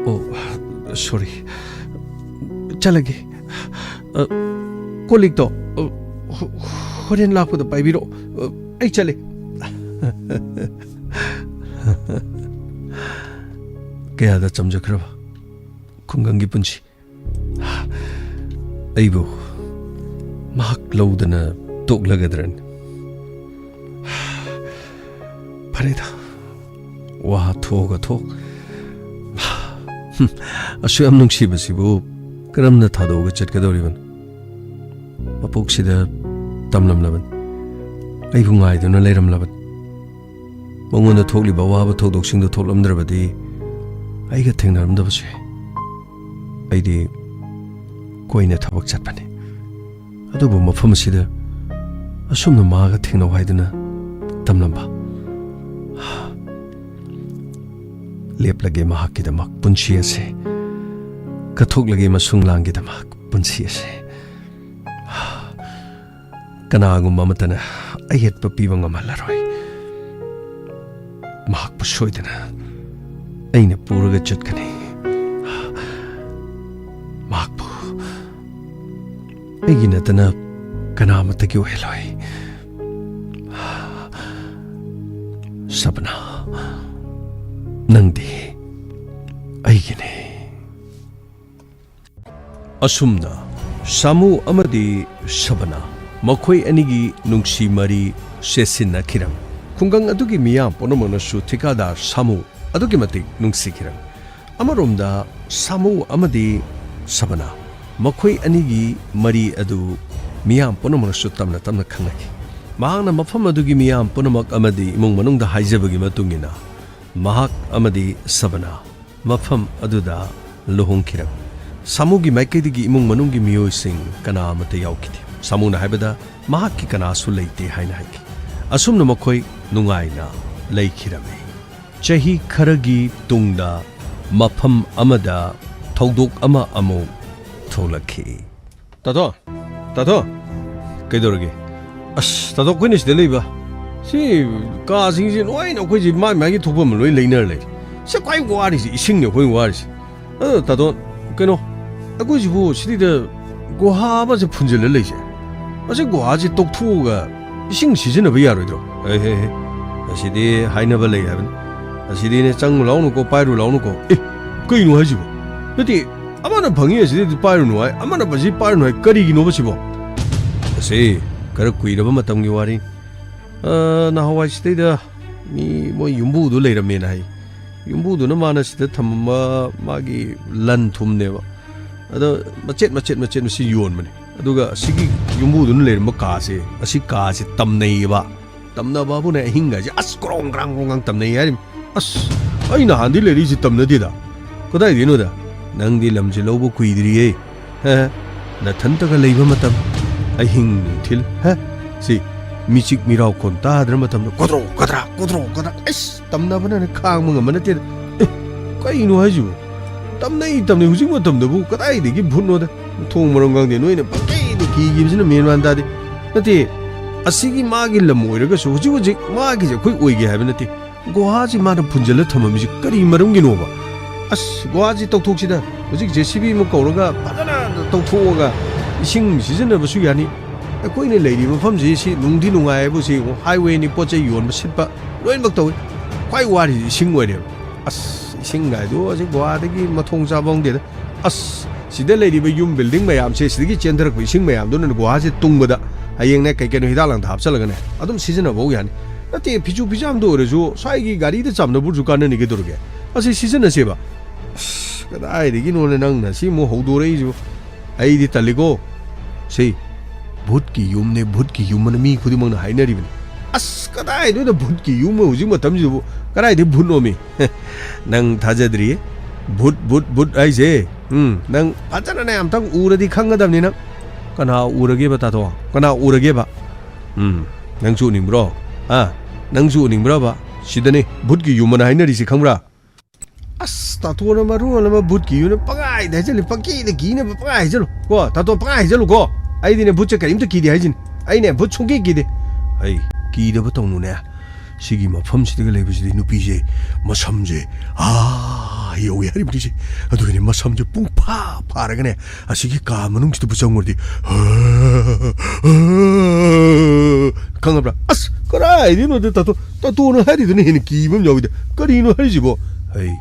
Speaker 1: ꯑꯣ ꯁꯣꯔꯤ ꯆꯠꯂꯒꯦ ꯀꯣꯜꯂꯤꯛꯇꯣ ꯍꯣꯔꯦꯟ ꯂꯥꯛꯄꯗ ꯄꯥꯏꯕꯤꯔꯛꯑꯣ ꯑꯩ ꯆꯠꯂꯦ ꯀꯌꯥꯗ ꯆꯝꯖꯈ꯭ꯔꯕ ꯈꯨꯡꯒꯪꯒꯤ ꯄꯨꯟꯁꯤ ꯑꯩꯕꯨ ꯃꯍꯥꯛ ꯂꯧꯗꯅ ꯇꯣꯛꯂꯒꯗ꯭ꯔꯅꯤ ꯐꯔꯦꯗ ꯋꯥ ꯊꯣꯛꯑꯒ ꯊꯣꯛ ꯑꯁꯨꯛ ꯌꯥꯝ ꯅꯨꯡꯁꯤꯕꯁꯤꯕꯨ ꯀꯔꯝꯅ ꯊꯥꯗꯣꯛꯑꯒ ꯆꯠꯀꯗꯧꯔꯤꯕꯅꯣ ꯃꯄꯣꯛꯁꯤꯗ ꯇꯝꯂꯝꯂꯕꯅꯤ ꯑꯩꯕꯨ ꯉꯥꯏꯗꯨꯅ ꯂꯩꯔꯝꯂꯕꯅꯤ ꯃꯉꯣꯟꯗ ꯊꯣꯛꯂꯤꯕ ꯑꯋꯥꯕ ꯊꯧꯗꯣꯛꯁꯤꯡꯗꯨ ꯊꯣꯛꯂꯝꯗ꯭ꯔꯕꯗꯤ ꯑꯩꯒ ꯊꯦꯡꯅꯔꯝꯗꯕꯁꯨ ꯌꯥꯏ ꯑꯩꯗꯤ ꯀꯣꯏꯅ ꯊꯕꯛ ꯆꯠꯄꯅꯤ ꯑꯗꯨꯕꯨ ꯃꯐꯝ ꯑꯁꯤꯗ ꯑꯁꯨꯝꯅ ꯃꯥꯒ ꯊꯦꯡꯅꯧ ꯍꯥꯏꯗꯨꯅ ꯇꯝꯂꯝꯕ ꯂꯦꯞꯂꯒꯦ ꯃꯍꯥꯛꯀꯤꯗꯃꯛ ꯄꯨꯟꯁꯤ ꯑꯁꯦ ꯀꯠꯊꯣꯛꯂꯒꯦ ꯃꯁꯨꯡꯂꯥꯡꯒꯤꯗꯃꯛ ꯄꯨꯟꯁꯤ ꯑꯁꯦ ꯀꯅꯥꯒꯨꯝꯕ ꯑꯃꯠꯇꯅ ꯑꯌꯦꯠꯄ ꯄꯤꯕ ꯉꯝꯍꯜꯂꯔꯣꯏ ꯃꯍꯥꯛꯄꯨ ꯁꯣꯏꯗꯅ ꯑꯩꯅ ꯄꯨꯔꯒ ꯆꯠꯀꯅꯤ ꯃꯍꯥꯛꯄꯨ ꯑꯩꯒꯤ ꯅꯠꯇꯅ ꯀꯅꯥ ꯑꯃꯠꯇꯒꯤ ꯑꯣꯏꯍꯜꯂꯣꯏ ꯁꯕꯅꯥ ꯅꯪꯗꯤ ꯑꯩꯒꯤꯅꯤ ꯑꯁꯨꯝꯅ ꯁꯥꯃꯨ ꯑꯃꯗꯤ ꯁꯕꯅꯥ ꯃꯈꯣꯏ ꯑꯅꯤꯒꯤ ꯅꯨꯡꯁꯤ ꯃꯔꯤ ꯁꯦꯠꯁꯤꯟꯅꯈꯤꯔꯝ ꯈꯨꯡꯒꯪ ꯑꯗꯨꯒꯤ ꯃꯤꯌꯥꯝ ꯄꯨꯝꯅꯃꯛꯅꯁꯨ ꯊꯤꯀꯥꯗꯥꯔ ꯁꯥꯃꯨ ꯑꯗꯨꯛꯀꯤ ꯃꯇꯤꯛ ꯅꯨꯡꯁꯤꯈꯤꯔꯝ ꯑꯃꯔꯣꯝꯗ ꯁꯥꯃꯨ ꯑꯃꯗꯤ ꯁꯕꯅꯥ ꯃꯈꯣꯏ ꯑꯅꯤꯒꯤ ꯃꯔꯤ ꯑꯗꯨ ꯃꯤꯌꯥꯝ ꯄꯨꯝꯅꯃꯛꯅꯁꯨ ꯇꯞꯅ ꯇꯞꯅ ꯈꯪꯅꯈꯤ ꯃꯍꯥꯛꯅ ꯃꯐꯝ ꯑꯗꯨꯒꯤ ꯃꯤꯌꯥꯝ ꯄꯨꯝꯅꯃꯛ ꯑꯃꯗꯤ ꯏꯃꯨꯡ ꯃꯅꯨꯡꯗ ꯍꯥꯏꯖꯕꯒꯤ ꯃꯇꯨꯡ ꯏꯟꯅ ꯃꯍꯥꯛ ꯑꯃꯗꯤ ꯁꯕꯅꯥ ꯃꯐꯝ ꯑꯗꯨꯗ ꯂꯨꯍꯣꯡꯈꯤꯔꯝ ꯁꯥꯃꯨꯒꯤ ꯃꯥꯏꯀꯩꯗꯒꯤ ꯏꯃꯨꯡ ꯃꯅꯨꯡꯒꯤ ꯃꯤꯑꯣꯏꯁꯤꯡ ꯀꯅꯥ ꯑꯃꯠꯇ ꯌꯥꯎꯈꯤꯗꯦ ꯁꯥꯃꯨꯅ ꯍꯥꯏꯕꯗ ꯃꯍꯥꯛꯀꯤ ꯀꯅꯥꯁꯨ ꯂꯩꯇꯦ ꯍꯥꯏꯅ ꯍꯥꯏꯈꯤ ꯑꯁꯨꯝꯅ ꯃꯈꯣꯏ ꯅꯨꯡꯉꯥꯏꯅ ꯂꯩꯈꯤꯔꯝꯃꯤ ꯆꯍꯤ ꯈꯔꯒꯤ ꯇꯨꯡꯗ ꯃꯐꯝ ꯑꯃꯗ ꯊꯧꯗꯣꯛ ꯑꯃ ꯑꯃꯨꯛ ꯊꯣꯛꯂꯛꯈꯤ ꯇꯥꯇꯣ ꯀꯩꯗꯧꯔꯒꯦ ꯑꯁ ꯇꯥꯇꯣ ꯑꯩꯈꯣꯏꯅ ꯁꯤꯗ ꯂꯩꯕ ꯁꯤ ꯀꯥꯁꯤꯡꯁꯦ ꯂꯣꯏꯅ ꯑꯩꯈꯣꯏꯁꯦ ꯃꯥꯒꯤ ꯊꯣꯛꯄ ꯑꯃ ꯂꯣꯏ ꯂꯩꯅꯔ ꯂꯩꯔꯤ ꯁꯤ ꯈ꯭ꯋꯥꯏ ꯋꯥꯔꯤꯁꯤ ꯏꯁꯤꯡꯅꯤ ꯑꯩꯈꯣꯏꯅ ꯋꯥꯔꯤꯁꯤ ꯑꯗꯣ ꯇꯥꯇꯣ ꯀꯩꯅꯣ ꯑꯩꯈꯣꯏꯁꯤꯕꯨ ꯁꯤꯗ ꯒꯨꯍꯥ ꯑꯃꯁꯦ ꯐꯨꯟꯖꯤꯜꯂ ꯂꯩꯁꯦ ꯑꯁꯤ ꯒꯨꯍꯥꯁꯤ ꯇꯣꯛꯊꯣꯛꯑꯒ ꯏꯁꯤꯡ ꯁꯤꯖꯤꯟꯅꯕ ꯌꯥꯔꯣꯏꯗ꯭ꯔꯣ ꯑꯁꯤꯗꯤ ꯍꯥꯏꯅꯕ ꯂꯩ ꯍꯥꯏꯕꯅꯤ ꯑꯁꯤꯗꯤꯅꯦ ꯆꯪꯉꯨ ꯂꯥꯎꯅꯨꯀꯣ ꯄꯥꯏꯔꯨ ꯂꯥꯎꯅꯨꯀꯣ ꯀꯩꯅꯣ ꯍꯥꯏꯁꯤꯕꯣ ꯅꯠꯇꯦ ꯑꯃꯅ ꯐꯪꯉꯤ ꯑꯁꯤꯗꯤ ꯄꯥꯏꯔꯨꯅꯨ ꯍꯥꯏ ꯑꯃꯅ ꯃꯁꯤ ꯄꯥꯏꯔꯨꯅꯨ ꯍꯥꯏ ꯀꯔꯤꯒꯤꯅꯣꯕ ꯁꯤꯕꯣ ꯑꯁꯤ ꯈꯔ ꯀꯨꯏꯔꯕ ꯃꯇꯝꯒꯤ ꯋꯥꯔꯤ ꯅꯍꯥꯟꯋꯥꯏ ꯁꯤꯗꯩꯗ ꯃꯤ ꯃꯣꯏ ꯌꯨꯝꯕꯨꯗꯨ ꯂꯩꯔꯝꯃꯦꯅ ꯍꯥꯏ ꯌꯨꯝꯕꯨꯗꯨꯅ ꯃꯥꯅ ꯁꯤꯗ ꯊꯝꯃꯝꯕ ꯃꯥꯒꯤ ꯂꯟ ꯊꯨꯝꯅꯦꯕ ꯑꯗꯣ ꯃꯆꯦꯠ ꯃꯁꯤ ꯌꯣꯟꯕꯅꯦ ꯑꯗꯨꯒ ꯑꯁꯤꯒꯤ ꯌꯨꯝꯕꯨꯗꯨꯅ ꯂꯩꯔꯝꯕ ꯀꯥꯁꯦ ꯑꯁꯤ ꯀꯥꯁꯦ ꯇꯝꯅꯩꯌꯦꯕ ꯇꯝꯅꯕꯕꯨꯅꯦ ꯑꯍꯤꯡꯒꯥꯏꯁꯦ ꯑꯁ ꯀ꯭ꯔꯣꯡ ꯀ꯭ꯔꯥꯡ ꯇꯝꯅꯩ ꯍꯥꯏꯔꯤꯝ ꯑꯁ ꯑꯩ ꯅꯍꯥꯟꯗꯤ ꯂꯩꯔꯤꯁꯤ ꯇꯝꯅꯗꯦꯗ ꯀꯗꯥꯏꯗꯩꯅꯣꯗ ꯅꯪꯗꯤ ꯂꯝꯁꯦ ꯂꯧꯕ ꯀꯨꯏꯗ꯭ꯔꯤꯌꯦ ꯅꯊꯟꯇꯒ ꯂꯩꯕ ꯃꯇꯝ ꯑꯍꯤꯡ ꯅꯨꯡꯊꯤꯜ 미직 미라우 콘 따드르마 탐도 고드로 에스 땀나버나네 캉멍 만나테 까이노 하지고 땀나이 후직 뭐 땀나부 까다이데기 분노다 통모랑 강데 노이네 빠게이데 기김스는 메노한다디 나티 아시기 마길라 모이라가서 후직 마기제 거의 오이게 하면 나티 고하지 마는 분절을 탐험이지 까리 마름기 노바 아스 고하지 똑똑시다 후직 제시비 뭐 거로가 빠다나 똑똑오가 이싱 시즌을 수기 아니 कोई लेरी मफम से नुंदी नुंगाइबु से हाईवे नि पोचे योन सिटपा लोइनमक तौ क्वाइ वारि सिंग ओइरे अस सिंग गाइदो असे गोवादगी मथोंग चाबोंग दे अस सिदे लेरी बे युम बिल्डिंग मयाम से सिदगी चेंदरक बे सिंग मयाम दोन गोवा से तुंगबदा हयेंग ने कैकेनो हिदालांग थापचलगने अदुम सिजनबो यानी नते फिजु फिजाम दो ओरेजु स्वाइगी गाड़ी दे चामनो बुजु कान नि गेदुरगे असे सिजन सेबा कदाइदगी नोने नंग न सि मो हौदोरेजु आइदि तलिगो से भूत की युम मी खुद मंगना हाइनरिबन अस कदाइ दो भूत की युम हुजि मतम जिबो कदाइ दे भूत नोमी नंग थाजद्रि भूत आइजे नंग फाजना ने आमतंग उरदि खंगदमनि नंग कना उरगे बता तो कना उरगे बा नंग जु निंब्रो नंग जु निंब्रो बा सिदने भूत की युम हाइनरि सि खंब्रा अस तातोना मारू लमा भूत की युन पगाइ दजलि पकी दे गिने पगाइ जलो को तातो पगाइ जलो को 아이디네 부쩍 그림도 기대하진 아이네 부총기 기대 아이 기대부터 오누네 시기 뭐 펌시드가 레비시디 누비제 뭐 삼제 아 여기 하리 부리지 아도그네 뭐 삼제 뿡파 파라그네 아 시기 까만웅지도 부정거디 강아브라 아스 그라 아이디노데 따또는 하리드네 해는 기분 여기다 거리노 하리지 뭐 아이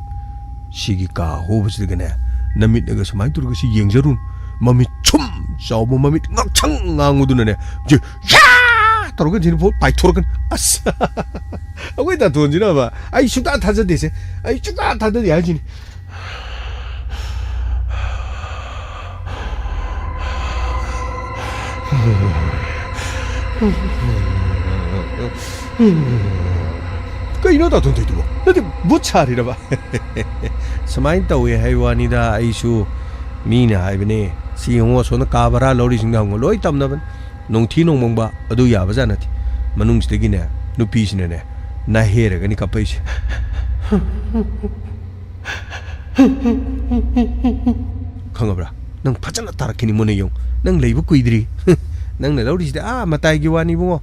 Speaker 1: 시기 까 호부시드가네 남밋 내가 서마이 두르고시 영저룬 마미 춤 저보 마미 ঙ창 ঙ우두네 저 야! 따로가 지는 보 바이토르건 아싸 아고이다 돈지나 봐 아이 슈다 타저데세 아이 슈다 타저데 야지니 그 이노다 돈 되도 너디 뭐 차리라 봐 스마인 따위에 하이와니다 아이슈 미나 하이베네 सिंह सोना काबरा लौरी सिंह लोई तमनबन नोंथी नोंमंबा अदु याबा जानाति मनुंगसिदगिने नुपीसिने ना हेरगनि कपैस खंगब्रा नंग फजना तारखिनि मोनेयों नंग लेबो कुइद्रि नंग ने लौरिसिदे मताइगि वानि बुंगो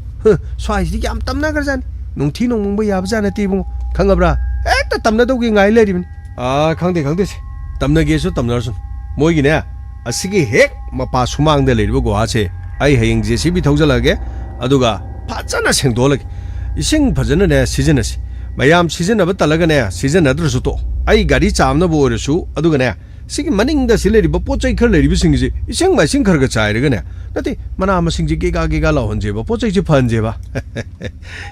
Speaker 1: स्वाइसिदि याम तमना गरजानि नोंथी नोंमंबा याबा जानाति बुंगो खंगब्रा एकता तमना दौगे ngai लेरिबनि खंदे से तमना गेसो तमनारसुन मोइगिने असिगी हेक मपा सुमांग दे लेरिबो गोहासे आई हयेंग जेसीबी थौजलगे अदुगा फाजना सेंगदोलगे इसिंग फजना ने सीजनसि मयाम सीजन अब तलगने सीजन अद्रसु तो आई गाड़ी चामना बोरसु अदुगने सिगी मनिंग द सिलेरिबो पोचै खर लेरिबो सिंगजे इसिंग माइसिंग खरगा चाइरगने नति मना मसिंग गेगा लावहनजेबो पोचै जे फनजेबा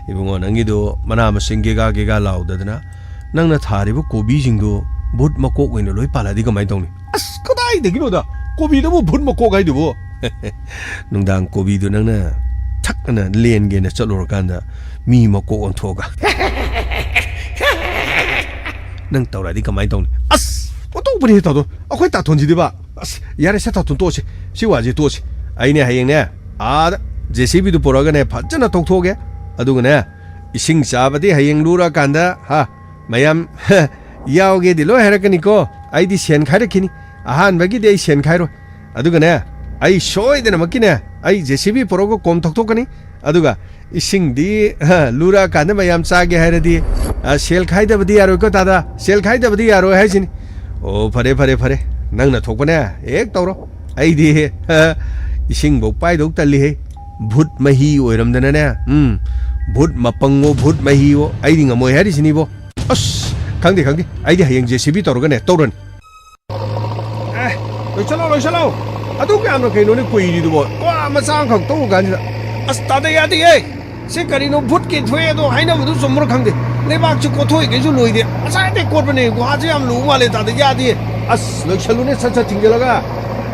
Speaker 1: इबुंगो नंगिदो मना मसिंग गेगा लावददना नंगना थारिबो कोबी सिंगदो भूत मकोक ओइनो लोइ पालादि कमाइ तौनि अस कदाइ देगिनोदा कोबीदबो भूत मकोक हाइदबो नुंदांग कोबीदो नंगना थकना लेनगेना चलोरकांदा मी मकोक ओंथोगा नंग तौरादि कमाइ तौनि अस ओतोबनि तादो अखोइ ताथोनजिदिबा अस यारे से ताथोन तोसे सिवाजे तोसे आइने हायेंने आदा जेसीबीदो पोरागने फजना तोखथोगे अदुगने इसिंग चाबदि हायेंग लुरा कांदा हा मयाम याओगे दिलो हेरकनिको आइदि सेन खाइरखिनि आहान बगी दे सेन खाइरो अदुगने आई सोइदना मकिने आई जेसीबी पोरोगो कोम थोकथोकनि अदुगा इसिंगदि लुरा कांदा मयाम चागे हाइरदि सेल खाइदबदि यारोको तादा सेल खाइदबदि यारो हाइसिनि ओ फरे नंगना थोकपने एक तौरो आइदि इसिंग बो पाइदोक तल्ली हे भूत मही ओइरमदनने भूत मपंगो भूत मही ओ आइदि ngमोइ हारिसिनिबो अस खांदे आइदि हयेंग जेसीबी तौरगने तौरन लोइसलो अदु क्यामनो कैनोने कुइरिदुबो वा मचांग खक तौ गानिदा अस तादा यादि ए से करिनो भूत के थोए दो हाइनबदु सोमर खांदे लेबाक छु कोथोइ गेजु लोइदे असाइदे कोटबने गुहाजे याम लु माले तादा यादि अस लोइसलुने सच थिंगलगा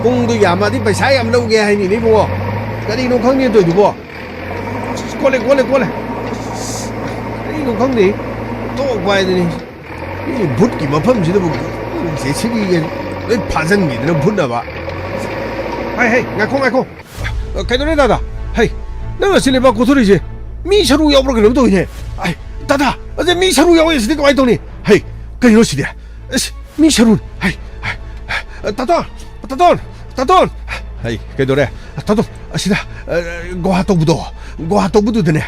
Speaker 1: पुंगदु यामादि पैसा याम लौगे हाइनि नि बो करिनो खांदे तोइदुबो कोले करिनो खांदे तो बाइदनि भूत की मफम जिदबु जेसीबी ꯂꯣꯏ ꯐꯥꯖꯟꯕꯤꯗꯅ ꯚꯨꯠꯅꯕ ꯍꯩ ꯉꯥꯏꯈꯣ ꯀꯩꯗꯧꯔꯦ ꯗꯥꯗꯥ ꯍꯩ ꯅꯪ ꯑꯁꯤ ꯂꯩꯕꯥꯛ ꯀꯣꯊꯣꯔꯤꯁꯦ ꯃꯤ ꯁꯔꯨ ꯌꯥꯎꯕ꯭ꯔꯥ ꯀꯩꯅꯣꯝ ꯇꯧꯏꯅꯦ ꯑꯩ ꯇꯥꯇꯥ ꯑꯁꯤ ꯃꯤ ꯁꯔꯨ ꯌꯥꯎꯋꯦ ꯁꯤꯗꯤ ꯀꯃꯥꯏꯅ ꯇꯧꯅꯤ ꯍꯩ ꯀꯩꯅꯣ ꯁꯤꯗꯤ ꯑꯁ ꯃꯤ ꯁꯔꯨ ꯍꯩ ꯇꯥꯇꯣꯟ ꯇꯥꯇꯣꯟ ꯇꯥꯇꯣꯟ ꯍꯩ ꯀꯩꯗꯧꯔꯦ ꯇꯥꯇꯣꯟ ꯑꯁꯤꯗ ꯒꯨꯍꯥ ꯇꯧꯕꯗꯨꯗꯅꯦ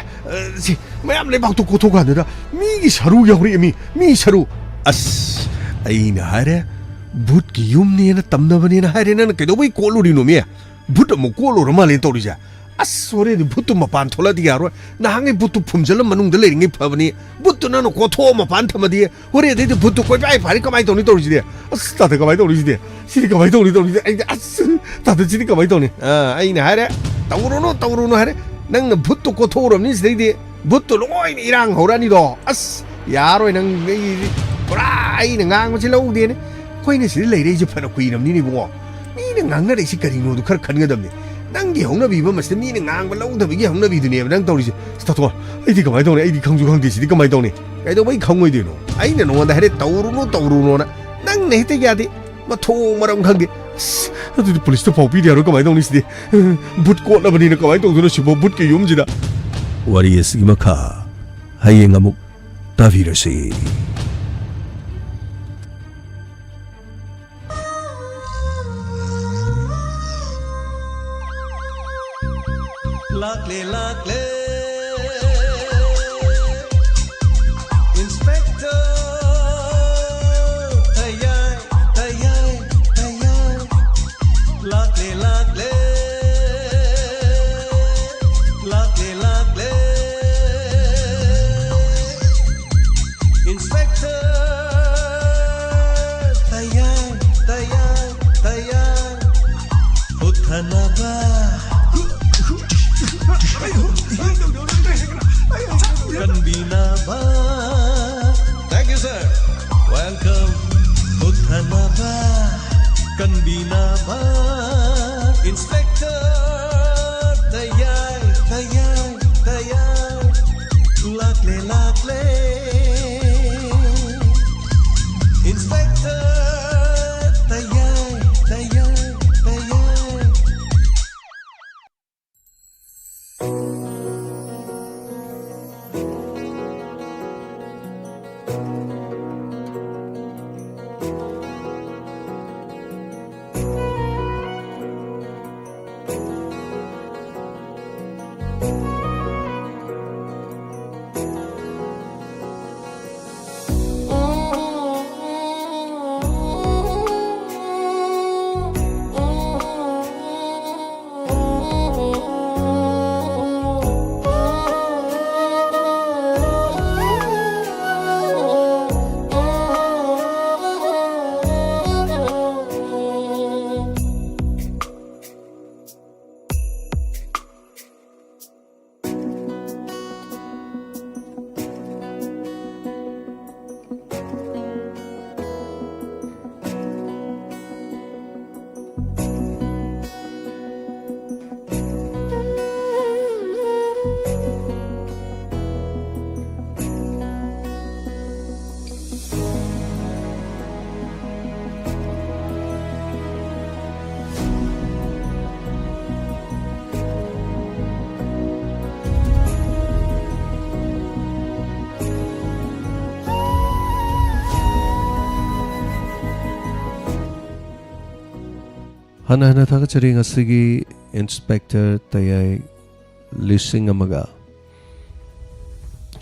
Speaker 1: ꯁꯤ ꯃꯌꯥꯝ ꯂꯩꯕꯥꯛꯇꯣ ꯀꯣꯊꯣꯛꯀꯥꯟꯗꯨꯗ ꯃꯤꯒꯤ ꯁꯔꯨ ꯌꯥꯎꯔꯛꯑꯦ ꯃꯤ ꯁꯔꯨ ꯑꯁ ꯑꯩꯅ ꯍꯥꯏꯔꯦ ꯚꯨꯠꯀꯤ ꯌꯨꯝꯅꯦꯅ ꯇꯝꯅꯕꯅꯦꯅ ꯍꯥꯏꯔꯦ ꯅꯪꯅ ꯀꯩꯗꯧꯕꯩ ꯀꯣꯠꯂꯨꯔꯤꯅꯣ ꯃꯤ ꯚꯨꯠ ꯑꯃꯨꯛ ꯀꯣꯠꯂꯨꯔ ꯃꯥꯜꯂꯦ ꯇꯧꯔꯤꯁꯦ ꯑꯁ ꯍꯣꯔꯦꯟꯗꯤ ꯚꯨꯠꯇꯨ ꯃꯄꯥꯟ ꯊꯣꯛꯂꯛꯑꯗꯤ ꯌꯥꯔꯣꯏ ꯅꯍꯥꯟꯒꯩ ꯚꯨꯠꯇꯨ ꯐꯨꯝꯖꯤꯜꯂ ꯃꯅꯨꯡꯗ ꯂꯩꯔꯤꯉꯩ ꯐꯕꯅꯤ ꯚꯨꯠꯇꯨ ꯅꯪꯅ ꯀꯣꯊꯣꯛꯑ ꯃꯄꯥꯟ ꯊꯝꯃꯗꯤ ꯍꯣꯔꯦꯟꯗꯩꯗꯤ ꯚꯨꯠꯇꯨ ꯀꯣꯏꯄꯥꯏ ꯐꯥꯔꯤ ꯀꯃꯥꯏꯅ ꯇꯧꯅꯤ ꯇꯧꯔꯤꯁꯤꯗꯤ ꯑꯁ ꯇꯥꯗ ꯀꯃꯥꯏꯅ ꯇꯧꯔꯤꯁꯤꯗꯤ ꯁꯤꯗꯤ ꯀꯃꯥꯏꯅ ꯇꯧꯅꯤ ꯇꯧꯔꯤꯁꯤꯗꯤ ꯑꯩꯗꯤ ꯑꯁ ꯇꯥꯗ ꯁꯤꯗꯤ ꯀꯃꯥꯏꯅ ꯇꯧꯅꯤ ꯑꯩꯅ ꯍꯥꯏꯔꯦ ꯇꯧꯔꯨꯅꯨ ꯍꯥꯏꯔꯦ ꯅꯪꯅ ꯚꯨꯠꯇꯨ ꯀꯣꯊꯣꯛꯎꯔꯕꯅꯤ ꯁꯤꯗꯩꯗꯤ ꯚꯨꯠꯇꯨ ꯂꯣꯏꯅ ꯏꯔꯥꯡ ꯍꯧꯔꯛꯑꯅꯤꯗꯣ ꯑꯁ ꯌꯥꯔꯣꯏ ꯅꯪ ꯑꯩꯗꯤ ꯄꯨꯔꯥ ꯑꯩꯅ ꯉꯥꯡꯕꯁꯤ ꯂꯧꯗꯦꯅꯦ ꯑꯩꯈꯣꯏꯅ ꯁꯤꯗ ꯂꯩꯔꯛꯏꯁꯦ ꯐꯅ ꯀꯨꯏꯔꯕꯅꯤꯅꯦ ꯏꯕꯨꯡꯉꯣ ꯃꯤꯅ ꯉꯥꯡꯅꯔꯛꯏꯁꯤ ꯀꯔꯤꯅꯣꯗꯣ ꯈꯔ ꯈꯟꯒꯗꯕꯅꯤ ꯅꯪꯒꯤ ꯍꯧꯅꯕꯤꯕ ꯃꯁꯤꯗ ꯃꯤꯅ ꯉꯥꯡꯕ ꯂꯧꯗꯕꯒꯤ ꯍꯧꯅꯕꯤꯗꯨꯅꯦꯕ ꯅꯪ ꯇꯧꯔꯤꯁꯦ ꯇꯥꯊꯣꯛ ꯑꯩꯗꯤ ꯀꯃꯥꯏꯅ ꯇꯧꯅꯤ ꯑꯩꯗꯤ ꯈꯪꯁꯨ ꯈꯪꯗꯦ ꯁꯤꯗꯤ ꯀꯃꯥꯏꯅ ꯇꯧꯅꯤ ꯀꯩꯗꯧꯕꯩ ꯈꯪꯉꯣꯏꯗꯣꯏꯅꯣ ꯑꯩꯅ ꯅꯉꯣꯟꯗ ꯍꯥꯏꯔꯦ ꯇꯧꯔꯨꯅꯣꯅ ꯅꯪꯅ ꯍꯦꯛꯇ ꯌꯥꯗꯦ ꯃꯊꯣꯡ ꯃꯔꯝ ꯈꯪꯗꯦ ꯑꯁ ꯑꯗꯨꯗꯤ ꯄꯨꯂꯤꯁꯇ ꯄꯥꯎ ꯄꯤꯗ ꯌꯥꯔꯣꯏ ꯀꯃꯥꯏꯅ ꯇꯧꯅꯤ ꯁꯤꯗꯤ ꯚꯨꯠ ꯀꯣꯠꯂꯕꯅꯤꯅ ꯀꯃꯥꯏꯅ ꯇꯧꯗꯣꯏꯅꯣ ꯁꯤꯕꯣ ꯚꯨꯠꯀꯤ ꯌꯨꯝꯁꯤꯗ ꯋꯥꯔꯤ ꯑꯁꯤꯒꯤ ꯃꯈꯥ ꯍꯌꯦꯡ ꯑꯃꯨꯛ ꯇꯥꯕꯤꯔꯁꯤ
Speaker 2: Lakle Inspector Tayay Lakle Inspector Tayay Uthanaba Kanbinaba. Thank you, sir. Welcome. Uthanaba. Kanbinaba. Inspector. Tayay. Lakle. Inspector. Tayay.
Speaker 1: Hana thakachari ngasigi Inspector Tayay lising amaga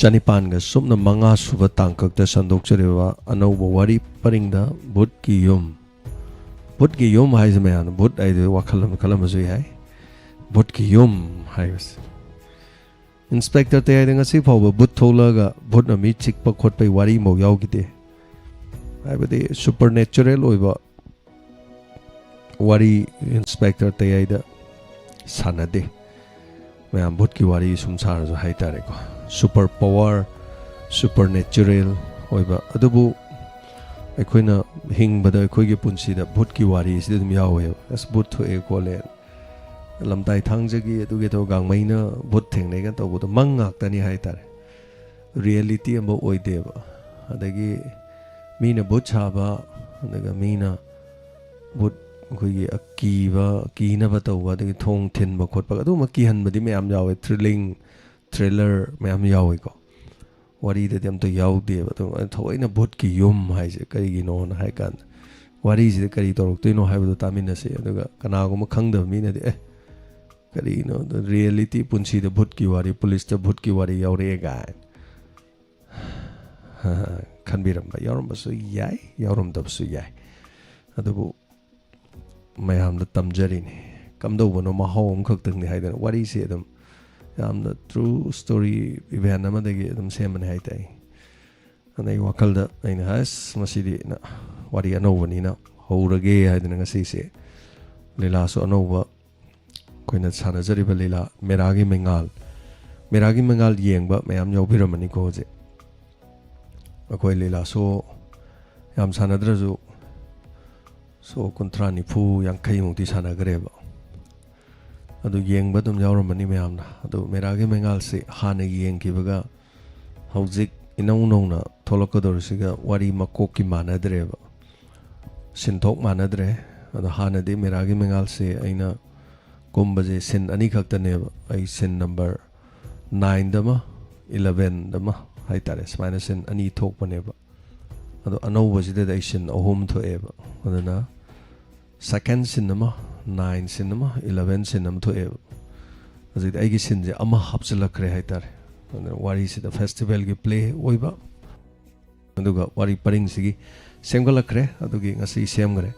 Speaker 1: Chanipan ga sumna manga suba tangkakta sandokchariwa anauba wari paringda Bhutki yum haizmayan Bhut aide wakalam kalamazu hai Bhutki yum haibas Inspector Tayay ngasi phawba Bhut tholaga Bhut na mi chikpa khotpai wari mo yaugide haibadi supernatural oiba Wari Inspector Tayayda sanade mayam Bhutki wari sumsarasu haitare ko super power supernatural oiba adubu aikoina hingbada aikoigi punsida Bhutki wari sida dum yawe as Bhut thoe kole lamtai thangjagi aduge to gangmaina Bhut thengnai ga tawbuda mangak tani haitare reality amba oideba adagi mina Bhut chaba adaga mina Bhut ꯑꯩꯈꯣꯏꯒꯤ ꯀꯤꯅꯕ ꯇꯧꯕ ꯑꯗꯒꯤ ꯊꯣꯡ ꯊꯤꯟꯕ ꯈꯣꯠꯄ ꯑꯗꯨꯒꯨꯝꯕ ꯀꯤꯍꯟꯕꯗꯤ ꯃꯌꯥꯝ ꯌꯥꯎꯋꯦ thriller ꯃꯌꯥꯝ ꯌꯥꯎꯋꯦꯀꯣ ꯋꯥꯔꯤꯗꯗꯤ ꯑꯝꯇ ꯌꯥꯎꯗꯦꯕ ꯑꯗꯨ ꯊꯑꯣꯏꯅ ꯚꯨꯠꯀꯤ ꯌꯨꯝ ꯍꯥꯏꯁꯦ ꯀꯔꯤꯒꯤꯅꯣꯅ ꯍꯥꯏ ꯀꯥꯟꯗ ꯋꯥꯔꯤꯁꯤꯗ ꯀꯔꯤ ꯇꯧꯔꯛꯇꯣꯏꯅꯣ ꯍꯥꯏꯕꯗꯣ ꯇꯥꯃꯤꯟꯅꯁꯤ ꯑꯗꯨꯒ ꯀꯅꯥꯒꯨꯝꯕ ꯈꯪꯗꯕ ꯃꯤꯅꯗꯤ ꯀꯔꯤꯅꯣ ꯔꯤꯌꯦꯂꯤꯇꯤ ꯄꯨꯟꯁꯤꯗ ꯚꯨꯠꯀꯤ ꯋꯥꯔꯤ ꯄꯨꯂꯤꯁꯇ ꯚꯨꯠꯀꯤ ꯋꯥꯔꯤ ꯌꯥꯎꯔꯛꯑꯦ ꯀꯥꯏꯅ ꯈꯟꯕꯤꯔꯝꯕ ꯌꯥꯎꯔꯝꯕꯁꯨ ꯌꯥꯏ ꯌꯥꯎꯔꯝꯗꯕꯁꯨ ꯌꯥꯏ ꯑꯗꯨꯕꯨ ꯃꯌꯥꯝꯗ ꯇꯝꯖꯔꯤꯅꯤ ꯀꯝꯗꯧꯕꯅꯣ ꯃꯍꯥꯎ ꯑꯃꯈꯛꯇꯪꯅꯤ ꯍꯥꯏꯗꯅ ꯋꯥꯔꯤꯁꯦ ꯑꯗꯨꯝ ꯌꯥꯝꯅ ꯇ꯭ꯔꯨ ꯁ꯭ꯇꯣꯔꯤ ꯏꯚꯦꯟ ꯑꯃꯗꯒꯤ ꯑꯗꯨꯝ ꯁꯦꯝꯕꯅꯤ ꯍꯥꯏꯇꯥꯏ ꯑꯗ ꯑꯩ ꯋꯥꯈꯜꯗ ꯑꯩꯅ ꯃꯁꯤꯗꯤ ꯋꯥꯔꯤ ꯑꯅꯧꯕꯅꯤꯅ ꯍꯧꯔꯒꯦ ꯍꯥꯏꯗꯅ ꯉꯁꯤꯁꯦ ꯂꯤꯂꯥꯁꯨ ꯑꯅꯧꯕ ꯑꯩꯈꯣꯏꯅ ꯁꯥꯟꯅꯖꯔꯤꯕ ꯂꯤꯂꯥ ꯃꯦꯔꯥꯒꯤ ꯃꯉꯥꯜ ꯌꯦꯡꯕ ꯃꯌꯥꯝ ꯌꯥꯎꯕꯤꯔꯝꯃꯅꯤꯀꯣ ꯍꯧꯖꯤꯛ ꯑꯩꯈꯣꯏ ꯂꯤꯂꯥꯁꯨ ꯌꯥꯝ ꯁꯥꯟꯅꯗ꯭ꯔꯁꯨ ꯁꯣ 30-40-50 ꯁꯥꯟꯅꯈ꯭ꯔꯦꯕ ꯑꯗꯨ ꯌꯦꯡꯕ ꯑꯗꯨꯝ ꯌꯥꯎꯔꯝꯃꯅꯤ ꯃꯌꯥꯝꯅ ꯑꯗꯨ ꯃꯦꯔꯥꯒꯤ ꯃꯉꯥꯜꯁꯤ ꯍꯥꯟꯅ ꯌꯦꯡꯈꯤꯕꯒ ꯍꯧꯖꯤꯛ ꯏꯅꯧ ꯅꯧꯅ ꯊꯣꯛꯂꯛꯀꯗꯧꯔꯤꯁꯤꯒ ꯋꯥꯔꯤ ꯃꯀꯣꯛꯀꯤ ꯃꯥꯟꯅꯗ꯭ꯔꯦꯕ ꯁꯤꯟꯊꯣꯛ ꯃꯥꯟꯅꯗ꯭ꯔꯦ ꯑꯗꯣ ꯍꯥꯟꯅꯗꯤ ꯃꯦꯔꯥꯒꯤ ꯃꯉꯥꯜꯁꯦ ꯑꯩꯅ ꯀꯨꯝꯕꯁꯦ ꯁꯤꯟ ꯑꯅꯤꯈꯛꯇꯅꯦꯕ ꯑꯩ ꯁꯤꯟ ꯅꯝꯕꯔ 9ꯗꯃ 11ꯗꯃ ꯍꯥꯏꯇꯥꯔꯦ ꯁꯨꯃꯥꯏꯅ ꯁꯤꯟ 2 ꯊꯣꯛꯄꯅꯦꯕ ꯑꯗꯣ ꯑꯅꯧꯕꯁꯤꯗꯗꯤ ꯑꯩ ꯁꯤꯟ 3 ꯊꯣꯛꯑꯦꯕ ꯑꯗꯨꯅ ꯁꯦꯀꯦꯟ ꯁꯤꯟ ꯑꯃ 9 ꯁꯤꯟ ꯑꯃ 11 ꯁꯤꯟ ꯑꯃ ꯊꯣꯛꯑꯦꯕ ꯍꯧꯖꯤꯛꯇꯤ ꯑꯩꯒꯤ ꯁꯤꯟꯁꯦ ꯑꯃ ꯍꯥꯞꯆꯤꯜꯂꯛꯈ꯭ꯔꯦ ꯍꯥꯏꯇꯥꯔꯦ ꯑꯗꯨꯅ ꯋꯥꯔꯤꯁꯤꯗ ꯐꯦꯁꯇꯤꯚꯦꯜꯒꯤ ꯄ꯭ꯂే ꯑꯣꯏꯕ ꯑꯗꯨꯒ ꯋꯥꯔꯤ ꯄꯔꯤꯡꯁꯤꯒꯤ ꯁꯦꯝꯒꯠꯂꯛꯈ꯭ꯔꯦ ꯑꯗꯨꯒꯤ ꯉꯁꯤ ꯁꯦꯝꯈ꯭ꯔꯦ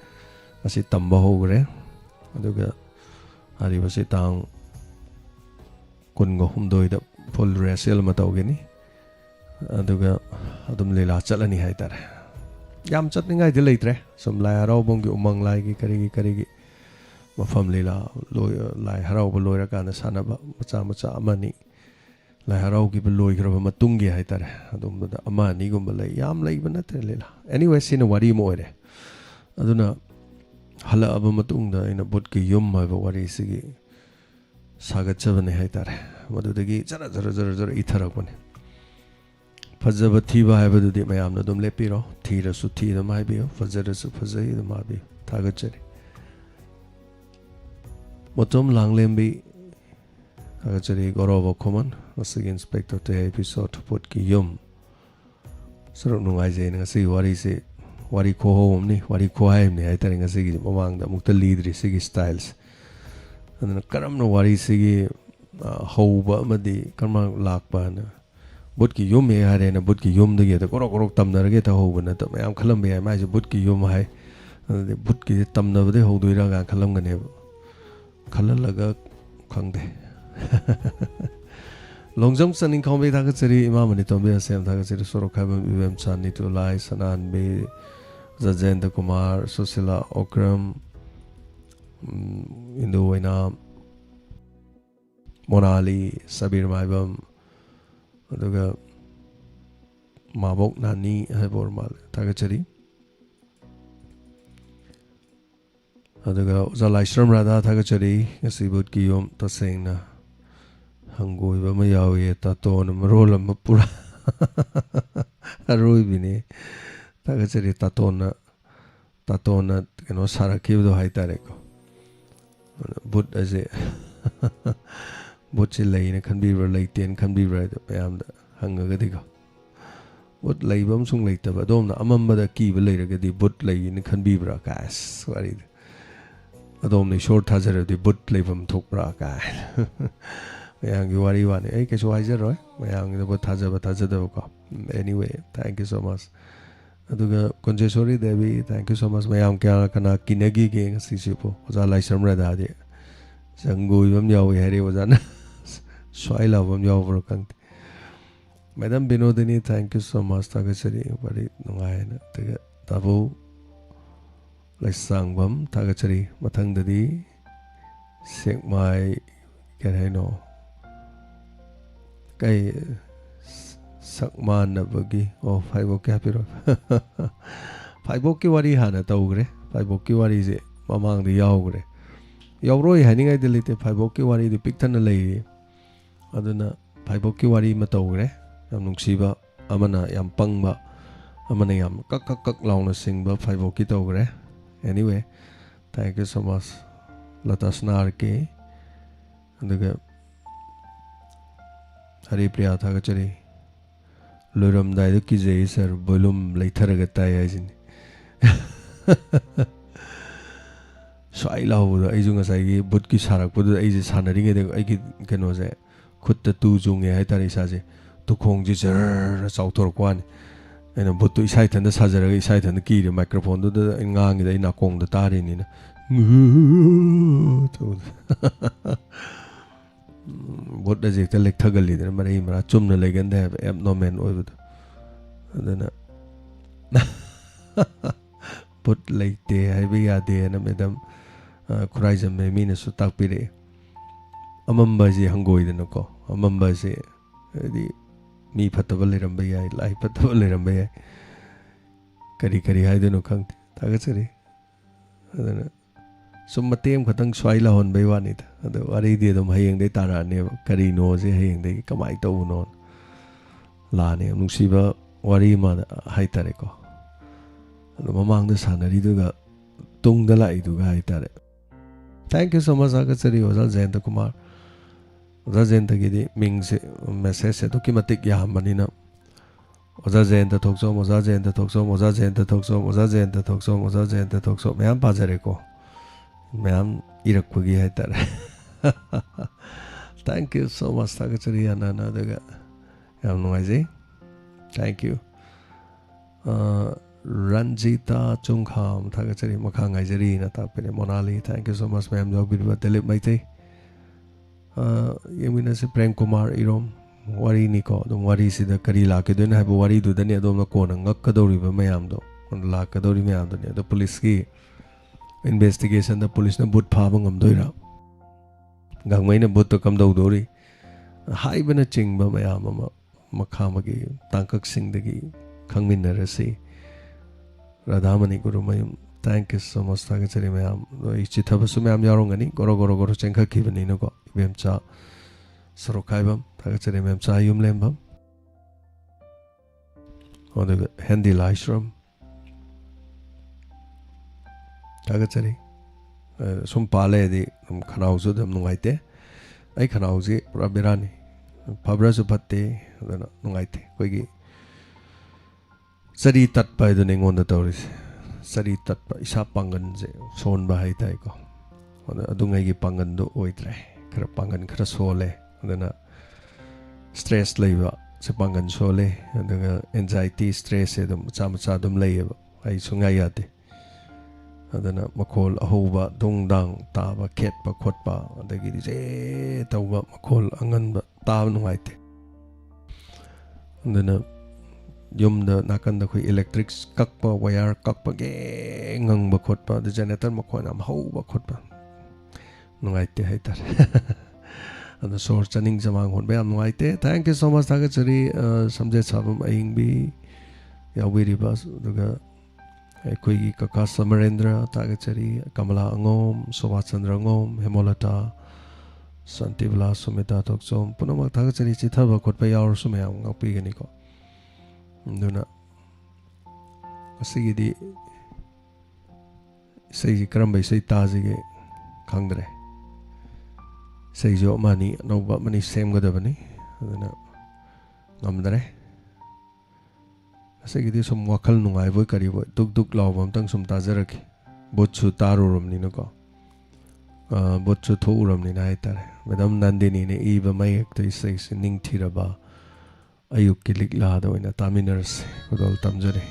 Speaker 1: ꯉꯁꯤ ꯇꯝꯕ ꯍꯧꯈ꯭ꯔꯦ ꯑꯗꯨꯒ ꯍꯥꯏꯔꯤꯕꯁꯤ ꯇꯥꯡ 23ꯗ ꯐꯨꯜ ꯔꯦꯁꯦꯜ ꯑꯃ ꯇꯧꯒꯅꯤ ꯑꯗꯨꯒ ꯑꯗꯨꯝ ꯂꯤꯂꯥ ꯆꯠꯂꯅꯤ ꯍꯥꯏꯇꯥꯔꯦ ꯌꯥꯝ ꯆꯠꯅꯤꯡꯉꯥꯏꯗꯤ ꯂꯩꯇ꯭ꯔꯦ ꯁꯨꯝ ꯂꯥꯏ ꯍꯔꯥꯎꯕꯝꯒꯤ ꯎꯃꯪ ꯂꯥꯏꯒꯤ ꯀꯔꯤꯒꯤ ꯃꯐꯝ ꯂꯤꯂꯥ ꯂꯥꯏ ꯍꯔꯥꯎꯕ ꯂꯣꯏꯔꯀꯥꯟꯗ ꯁꯥꯟꯅꯕ ꯃꯆꯥ ꯑꯃꯅꯤ ꯂꯥꯏ ꯍꯔꯥꯎꯈꯤꯕ ꯂꯣꯏꯈ꯭ꯔꯕ ꯃꯇꯨꯡꯒꯤ ꯍꯥꯏꯇꯥꯔꯦ ꯑꯗꯨꯝꯕꯗ 1-2ꯒꯨꯝꯕ ꯂꯩ ꯌꯥꯝ ꯂꯩꯕ ꯅꯠꯇ꯭ꯔꯦ ꯂꯤꯂꯥ ꯑꯦꯅꯤꯋꯦ ꯁꯤꯅ ꯋꯥꯔꯤ ꯑꯃ ꯑꯣꯏꯔꯦ ꯑꯗꯨꯅ ꯍꯜꯂꯛꯑꯕ ꯃꯇꯨꯡꯗ ꯑꯩꯅ ꯕꯨꯠꯀꯤ ꯌꯨꯝ ꯍꯥꯏꯕ ꯋꯥꯔꯤꯁꯤꯒꯤ ꯁꯥꯒꯠꯆꯕꯅꯦ ꯍꯥꯏꯇꯥꯔꯦ ꯃꯗꯨꯗꯒꯤ ꯖꯔ ꯏꯊꯔꯛꯄꯅꯦ ꯐꯖꯕ ꯊꯤꯕ ꯍꯥꯏꯕꯗꯨꯗꯤ ꯃꯌꯥꯝꯅ ꯑꯗꯨꯝ ꯂꯦꯞꯄꯤꯔꯣ ꯊꯤꯔꯁꯨ ꯊꯤ ꯑꯗꯨꯝ ꯍꯥꯏꯕꯤꯌꯨ ꯐꯖꯔꯁꯨ ꯐꯖꯩ ꯑꯗꯨꯝ ꯍꯥꯏꯕꯤꯌꯨ ꯊꯥꯒꯠꯆꯔꯤ ꯃꯣꯇꯣꯝ ꯂꯥꯡꯂꯦꯝꯕꯤ ꯊꯥꯒꯠꯆꯔꯤ ꯒꯧꯔꯕ ꯈꯨꯃꯟ ꯉꯁꯤꯒꯤ ꯏꯟꯁꯄꯦꯛꯇꯔ ꯇꯦ ꯑꯦꯄꯤꯁꯣꯗ ꯕꯨꯠꯀꯤ ꯌꯨꯝ ꯁꯔꯨꯛ ꯅꯨꯡꯉꯥꯏꯖꯩꯅ ꯉꯁꯤꯒꯤ ꯋꯥꯔꯤꯁꯤ ꯋꯥꯔꯤ ꯈꯨꯍꯧꯑꯝꯅꯤ ꯋꯥꯔꯤ ꯈꯨꯍꯥꯏꯑꯝꯅꯤ ꯍꯥꯏꯇꯥꯔꯦ ꯉꯁꯤꯒꯤ ꯃꯃꯥꯡꯗ ꯑꯃꯨꯛꯇ ꯂꯤꯗ꯭ꯔꯤ ꯁꯤꯒꯤ ꯁ꯭ꯇꯥꯏꯜꯁꯦ ꯑꯗꯨꯅ ꯀꯔꯝꯅ ꯋꯥꯔꯤꯁꯤꯒꯤ ꯍꯧꯕ ꯑꯃꯗꯤ ꯀꯔꯝꯅ ꯂꯥꯛꯄꯅ ꯕꯨꯠꯀꯤ ꯌꯨꯝ ꯍꯦꯛ ꯍꯥꯏꯔꯦꯅ ꯕꯨꯠꯀꯤ ꯌꯨꯝꯗꯒꯤ ꯑꯗ ꯀꯣꯔꯣꯛ ꯇꯝꯅꯔꯒꯦ ꯇꯧꯍꯧꯕ ꯅꯠꯇꯕ ꯃꯌꯥꯝ ꯈꯜꯂꯝꯕ ꯌꯥꯏ ꯃꯥꯏꯁꯦ ꯕꯨꯠꯀꯤ ꯌꯨꯝ ꯍꯥꯏ ꯑꯗꯨꯗꯤ ꯕꯨꯠꯀꯤꯁꯦ ꯇꯝꯅꯕꯗꯩ ꯍꯧꯗꯣꯏꯔꯥ ꯀꯥꯏꯅ ꯈꯜꯂꯝꯒꯅꯦꯕ ꯈꯜꯍꯜꯂꯒ ꯈꯪꯗꯦ ꯂꯣꯡꯖꯝ ꯆꯅꯤꯡꯈꯥꯎꯕꯩ ꯊꯥꯒꯠꯆꯔꯤ ꯏꯃꯥ ꯃꯅꯤꯇꯣꯝꯕꯤ ꯑꯁꯦꯝ ꯊꯥꯒꯠꯆꯔꯤ ꯁꯣꯔꯣꯛꯈꯥꯏꯕꯝ ꯏꯕꯦꯝꯆꯥ ꯅꯤꯇꯨꯂꯥꯏ ꯁꯅꯥꯍꯟꯕꯤ ꯖꯖꯦꯟꯗ꯭ꯔ ꯀꯨꯃꯥꯔ ꯁꯨꯁꯤꯂꯥ ꯑꯣꯀ꯭ꯔꯝ ꯏꯟꯗꯨ ꯑꯣꯏꯅꯥꯝ ꯃꯣꯅꯥꯂꯤ ꯁꯕꯤꯔ ꯃꯥꯏꯕꯝ ꯑꯗꯨꯒ ꯃꯥꯕꯣꯛ ꯅꯥꯅꯤ ꯍꯥꯏꯕ ꯑꯣꯏꯔ ꯃꯥꯜꯂꯦ ꯊꯥꯒꯠꯆꯔꯤ ꯑꯗꯨꯒ ꯑꯣꯖꯥ ꯂꯥꯏꯁ꯭ꯔꯝ ꯔꯥꯙꯥ ꯊꯥꯒꯠꯆꯔꯤ ꯉꯁꯤ ꯕꯨꯠꯀꯤ ꯌꯨꯝ ꯇꯁꯦꯡꯅ ꯍꯪꯒꯣꯏꯕ ꯑꯃ ꯌꯥꯎꯏ ꯇꯥꯇꯣꯟ ꯃꯔꯣꯜ ꯑꯃ ꯄꯨꯔꯥ ꯑꯔꯣꯏꯕꯤꯅꯤ ꯊꯥꯒꯠꯆꯔꯤ ꯇꯥꯇꯣꯟꯅ ꯀꯩꯅꯣ ꯁꯥꯔꯛꯈꯤꯕꯗꯣ ꯍꯥꯏꯇꯥꯔꯦꯀꯣ ꯕꯨꯠ ꯑꯁꯦ ꯕꯨꯠꯁꯦ ꯂꯩꯅ ꯈꯟꯕꯤꯕ꯭ꯔꯥ ꯂꯩꯇꯦꯅ ꯈꯟꯕꯤꯕ꯭ꯔꯥ ꯍꯥꯏꯗꯣ ꯃꯌꯥꯝꯗ ꯍꯪꯉꯒꯗꯤꯀꯣ ꯕꯨꯠ ꯂꯩꯕ ꯑꯃꯁꯨꯡ ꯂꯩꯇꯕ ꯑꯗꯣꯝꯅ ꯑꯃꯝꯕꯗ ꯀꯤꯕ ꯂꯩꯔꯒꯗꯤ ꯕꯨꯠ ꯂꯩꯅ ꯈꯟꯕꯤꯕ꯭ꯔꯥ ꯀꯥꯏꯁ ꯋꯥꯔꯤꯗꯣ ꯑꯗꯣꯝꯅ ꯏꯁꯣꯔ ꯊꯥꯖꯔꯗꯤ ꯕꯨꯠ ꯂꯩꯐꯝ ꯊꯣꯛꯄ꯭ꯔꯥ ꯀꯥꯏꯅ ꯃꯌꯥꯝꯒꯤ ꯋꯥꯔꯤ ꯋꯥꯅꯤ ꯑꯩ ꯀꯩꯁꯨ ꯍꯥꯏꯖꯔꯣꯏ ꯃꯌꯥꯝꯒꯤꯗꯕꯨ ꯊꯥꯖꯕ ꯊꯥꯖꯗꯕꯀꯣ ꯑꯦꯅꯤꯋꯦ ꯊꯦꯡꯛ ꯌꯨ ꯁꯣ ꯃꯆ ꯑꯗꯨꯒ ꯀꯨꯟꯖꯦꯁꯣꯔꯤ ꯗꯦꯕꯤ ꯊꯦꯡꯛ ꯌꯨ ꯁꯣ ꯃꯆ ꯃꯌꯥꯝ ꯀꯅꯥ ꯀꯤꯅꯈꯤꯒꯦ ꯉꯁꯤꯁꯤꯕꯨ ꯑꯣꯖꯥ ꯂꯥꯏꯁ꯭ꯔꯝ ꯔꯥꯙꯥꯗꯤ ꯆꯪꯒꯣꯏꯕ ꯑꯃ ꯌꯥꯎꯏ ꯍꯥꯏꯔꯦ ꯑꯣꯖꯥꯅ ꯁ꯭ꯋꯥꯏ ꯂꯥꯎꯕ ꯑꯃ ꯌꯥꯎꯕ꯭ꯔꯥ ꯈꯪꯗꯦ ꯃꯦꯗꯥꯝ ꯕꯤꯅꯣꯗꯤꯅꯤ ꯊꯦꯡꯛ ꯌꯨ ꯁꯣ ꯃꯆ ꯊꯥꯒꯠꯆꯔꯤ ꯋꯥꯔꯤ ꯅꯨꯡꯉꯥꯏꯅ ꯑꯗꯨꯒ ꯇꯥꯕꯨ ꯂꯩꯁꯥꯡꯕꯝ ꯊꯥꯒꯠꯆꯔꯤ ꯃꯊꯪꯗꯗꯤ ꯁꯦꯛꯃꯥꯏ ꯀꯔꯤ ꯍꯥꯏꯅꯣ ꯀꯩ ꯁꯛꯃꯥꯟꯅꯕꯒꯤ ꯐꯥꯏꯕꯣꯛꯀꯤ ꯍꯥꯞꯄꯤꯔꯣ ꯐꯥꯏꯕꯣꯛꯀꯤ ꯋꯥꯔꯤ ꯍꯥꯟꯅ ꯇꯧꯈ꯭ꯔꯦ ꯐꯥꯏꯕꯣꯛꯀꯤ ꯋꯥꯔꯤꯁꯦ ꯃꯃꯥꯡꯗ ꯌꯥꯎꯈ꯭ꯔꯦ ꯌꯥꯎꯔꯣꯏ ꯍꯥꯏꯅꯤꯡꯉꯥꯏꯗꯤ ꯂꯩꯇꯦ ꯐꯥꯏꯕꯣꯛꯀꯤ ꯋꯥꯔꯤꯗꯤ ꯄꯤꯛꯊꯟꯅ ꯂꯩꯔꯤ ꯑꯗꯨꯅ ꯐꯥꯏꯕꯣꯛꯀꯤ ꯋꯥꯔꯤ ꯑꯃ ꯇꯧꯈ꯭ꯔꯦ ꯌꯥꯝ ꯅꯨꯡꯁꯤꯕ ꯑꯃꯅ ꯌꯥꯝ ꯄꯪꯕ ꯑꯃꯅ ꯌꯥꯝ ꯀꯛ ꯂꯥꯎꯅ ꯁꯤꯡꯕ ꯐꯥꯏꯕꯣꯛꯀꯤ ꯇꯧꯈ꯭ꯔꯦ anyway Thank you so much. Latasnar ke. And Hari Priya Thagachari. Luram Daidu Kizay sir, Bolum Laitaragatay Ajin. So I love the Ajungas I Butki Sarak, but the Ages Hanaring, I can know that. Kut the two Jungi Hatarisaje, to Kong Jizzer, South or Kwan, and a but to sight and the Sazara sight and the key, the microphone to the Ngang, the Inakong, the Tarin. What does it like Tagali, the Marima, Chumna leg and they have abnormal over then put like the Havia de and a madam cries and may mean a sutapide. A mumbazi hungoi the noko, a mumbazi the me patavali rambay, like patavali rambay. Kari Kari, I don't know, Kang Tagasari. So Matem Katang Swaila on Baywanit, the Waridi of Haying de Tara near Kari knows a haying de Kamaito non Lani, Musiba, Warima, Haitareko. And among the Sanariduga, Tung the Lai to Haitare. Thank you so much, Agasari, Zanta Kumar. Zanta Gidi means message, Dokimatic Yamanina. Ozazenta Toxo, Mozazenta Toxo, Mozazenta Toxo, Mozazenta Toxo, Mozazenta Toxo, Mam Pazarico. Ma'am, Irakugi Hatar. Thank you so much, Takachari and another. I'm noisy. Thank you. Ranjita Chungham, Takachari Makang Izari, Natapene Monali. Thank you so much, ma'am. You'll be with the lip Maite. Yamina Prem Kumar Irom, Wari Nico, the Wari si the Karila, couldn't have a worry to the Nedoma Kona, Nakadori Mayamdo, on Lakadori Mayamdo, the police key. Investigation the police na boot pabang am doira gangmay na boot to kam daw dori hai bana chingba mayam makhamagi tangkak singdagi khangmin na rasi Radhamani Guru mayam. Thank you so much Takachari mayam ichithabasu mayam yarongani goro chengkha kibani no ko ibemcha sorokaibam Takachari mayam cha yum lembam oda Hendi Laishram Takachari some pale the Kanauzu them Nuaite. I Kanauzi, Rabirani, Pabrazupate, Nuaite, Quigi. Sari tat by the name on the Tories. Sari tat by Isapangan, son by Taiko. On the Adungagi Pangan do Oitre, Krapangan Krasole, and then a stress labor, Sepangan Sole, and the anxiety, stress, Samasadum labor, I Sungayate. Adana Makol Ahoba, Dongdang, Taba, Ketpa, Kotpa, and the Gidis, Tauba, Makol, Angan, Tavan White. And then Yum the Nakanda electric Kakpa, Wire, Kakpa, Gang, Bakotpa, the janitor Makonam, Hoba Kotpa. Nuaite hater. And the source Jennings among one Bam Nuaite. Thank you so much, Takachari, some days Sabum Aingbi, Yawiri Bas, the Quigi Kaka Samarendra, Takachari, Kamala Angom, Sovachandra Angom, Hemolata, Santibla, Sumita Toksom, Punama Takachari Chitaba, Kotpaya or Sumayam, Piganico. Duna Sigidi Say Krambe, say Tazige, Kangre. Say Jo Mani, no but many same Godavani, Namdre. Say it is some wakal no I work at you, Duk Law, Tang some Tazaraki, Butsu Tarurum Ninoko, Butsu Tourum Ninaita, Madame Nandini, Eva Mayak, they say, Ning Tiraba, Ayukilik Lado in a Taminers, with all Tamjari.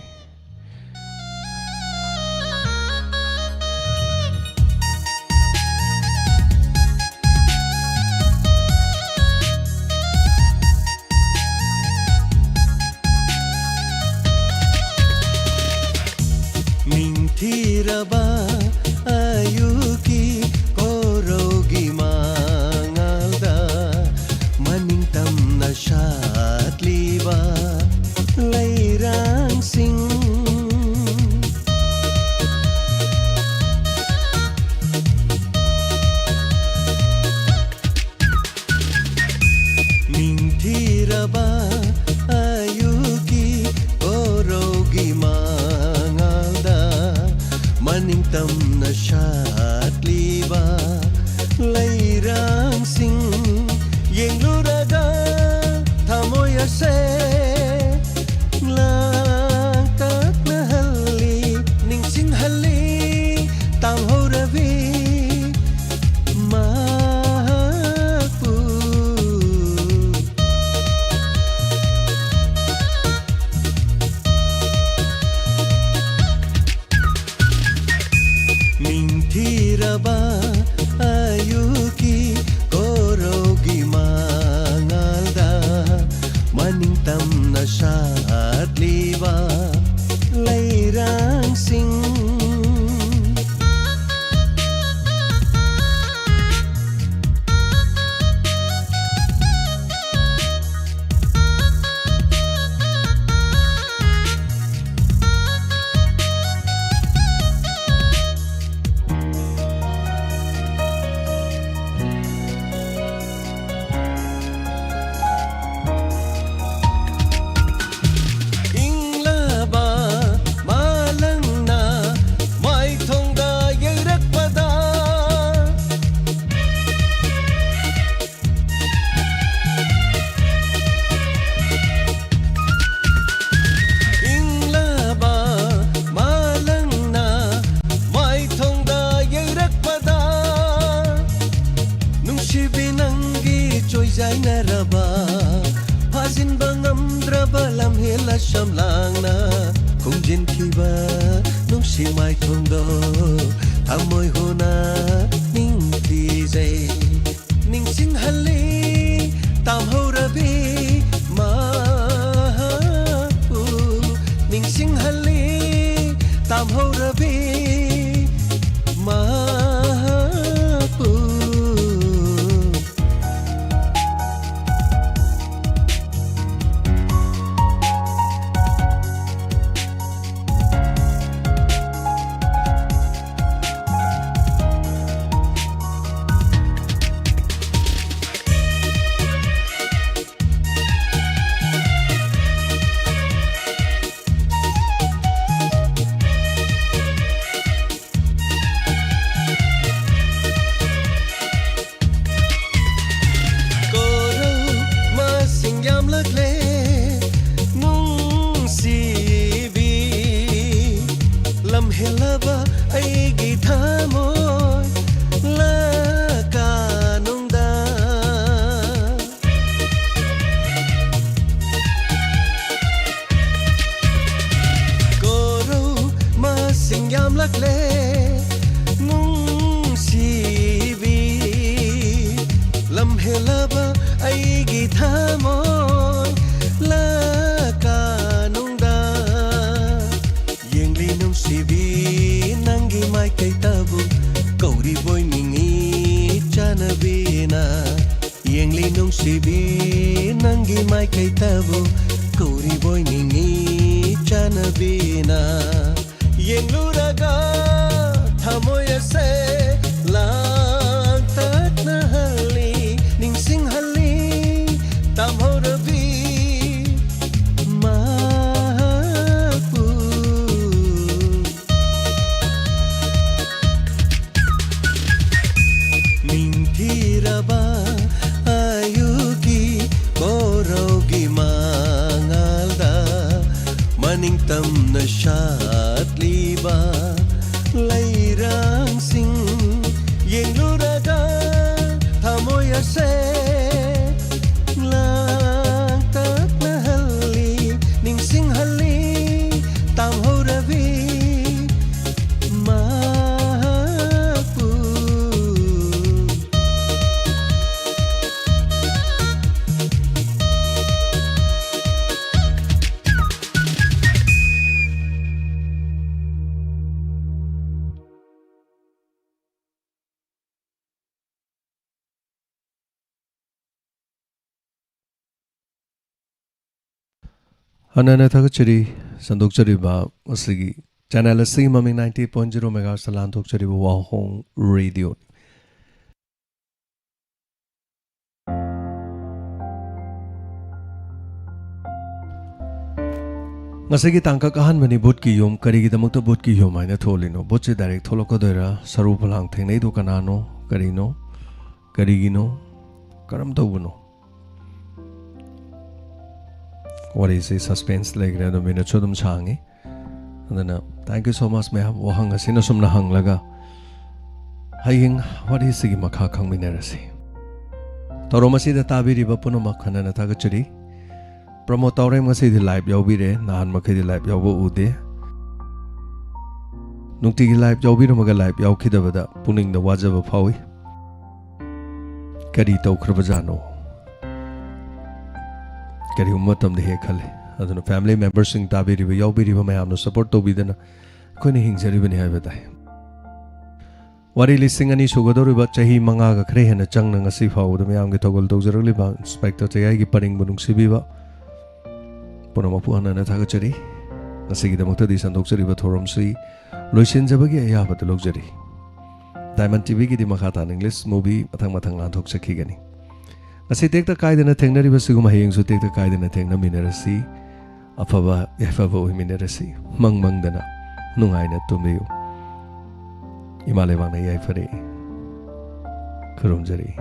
Speaker 2: Tiraba ayuki korogi mangalda maningtam na shatliba lairang sing maning tam na siya at liba layrang sing Shamlang na kung jin kiba nung si mai thong do amoy ho na ning ti zay ning sing hali tam ho rabi ma pu ning sing hali tam ho rabi ma pu helaba aigi thamoy la kanongda koro masingyam lakle nung sibi lam helaba aigi thamoy la kanongda yengli nung sibi nangi mai kai tabu kauri boy ningi chanabina yengli nung sibi nangi mai kai tabu kauri boy ningi chanabina yengluraga thamoya se lang tat na hali ning sing hali tam ho rabi maning tam na siya at liba layrang sing yengluraga thamoy ase lang tat na hali ning sing hali tam ho rabi ma pu
Speaker 1: Hanana thagachari sandokchari ba asigi channel asigi maming 90.0 megahertz landokchari ba wahong radio ngasigi tangka kahan mani bot ki yom karigi damakta bot ki yom aina tholino bot se direct tholoko doira saru phalang thengnei do kanano karino karigino karam tawuno what is a suspense like that of minute chodum changi and then thank you so much me have wahang asina sumna hang laga haying what is sigi makha khang minerasi toromasi da tabiri ba puno makhana na thagachuri promoter ngasi di live yawi re nahan makhi di live yawo ude nukti gi live yawi ro maga live yaw khidabada puning da wajaba phawi kari tawkhra bajano ꯀꯔꯤꯒꯨꯝꯕ ꯃꯇꯝꯗ ꯍꯦꯛ ꯈꯜꯂꯤ ꯑꯗꯨꯅ family ꯃꯦꯝꯕꯔꯁꯤꯡ ꯇꯥꯕꯤꯔꯤꯕ ꯌꯥꯎꯕꯤꯔꯤꯕ ꯃꯌꯥꯝꯅ support ꯇꯧꯕꯤꯗꯅ ꯑꯩꯈꯣꯏꯅ ꯍꯤꯡꯖꯔꯤꯕꯅꯤ ꯍꯥꯏꯕ ꯇꯥꯏ ꯋꯥꯔꯤ 2,000 ꯁꯨꯒꯗꯧꯔꯤꯕ ꯆꯍꯤ 5ꯒ ꯈꯔ ꯍꯦꯟꯅ ꯆꯪꯅ ꯉꯁꯤ ꯐꯥꯎꯕꯗ ꯃꯌꯥꯝꯒꯤ ꯊꯧꯒꯜ ꯇꯧꯖꯔꯛꯂꯤꯕ ꯏꯟꯁꯄꯦꯛꯇꯔ ꯆꯌꯥꯏꯒꯤ ꯄꯔꯤꯡꯕꯨ ꯅꯨꯡꯁꯤꯕꯤꯕ ꯄꯨꯝꯅꯃꯛꯄꯨ ꯍꯟꯅ ꯊꯥꯒꯠꯆꯔꯤ ꯉꯁꯤꯒꯤꯗꯃꯛꯇꯗꯤ ꯁꯟꯗꯣꯛꯆꯔꯤꯕ ꯊꯧꯔꯝꯁꯤ ꯂꯣꯏꯁꯤꯟꯖꯕꯒꯤ ꯑꯌꯥꯕꯗ ꯂꯧꯖꯔꯤ ꯗꯥꯏꯃꯟ ꯇꯤꯚꯤꯒꯤꯗꯤ ꯃꯈꯥ ꯇꯥꯅ ꯏꯪꯂꯤꯁ ꯃꯨꯚꯤ ꯃꯊꯪ ꯂꯥꯟꯊꯣꯛꯆꯈꯤꯒꯅꯤ ꯉꯁꯤ ꯇꯦꯛꯇ ꯀꯥꯏꯗꯅ ꯊꯦꯡꯅꯔꯤꯕꯁꯤꯒꯨꯝꯕ ꯍꯌꯦꯡꯁꯨ ꯇꯦꯛꯇ ꯀꯥꯏꯗꯅ ꯊꯦꯡꯅꯃꯤꯟꯅꯔꯁꯤ ꯑꯐꯕ ꯌꯥꯏꯐꯕ ꯑꯣꯏꯃꯤꯟꯅꯔꯁꯤ ꯃꯪꯗꯅ ꯅꯨꯡꯉꯥꯏꯅ ꯇꯨꯝꯕꯤꯌꯨ ꯏꯃꯥ ꯂꯩꯕꯥꯛꯅ ꯌꯥꯏꯐꯔꯦ ꯈꯨꯔꯨꯝꯖꯔꯤ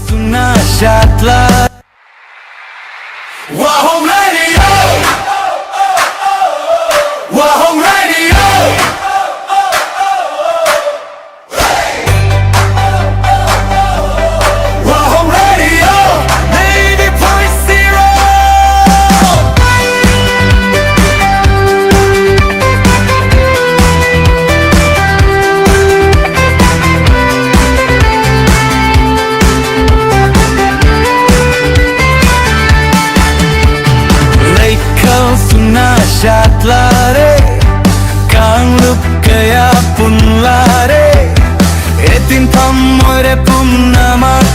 Speaker 3: Suna Shatla Wahong Radio Wahong Radio Wahong Radio 90.0 Syatlare Kanglup kaya punlare Etin pamoire punnamak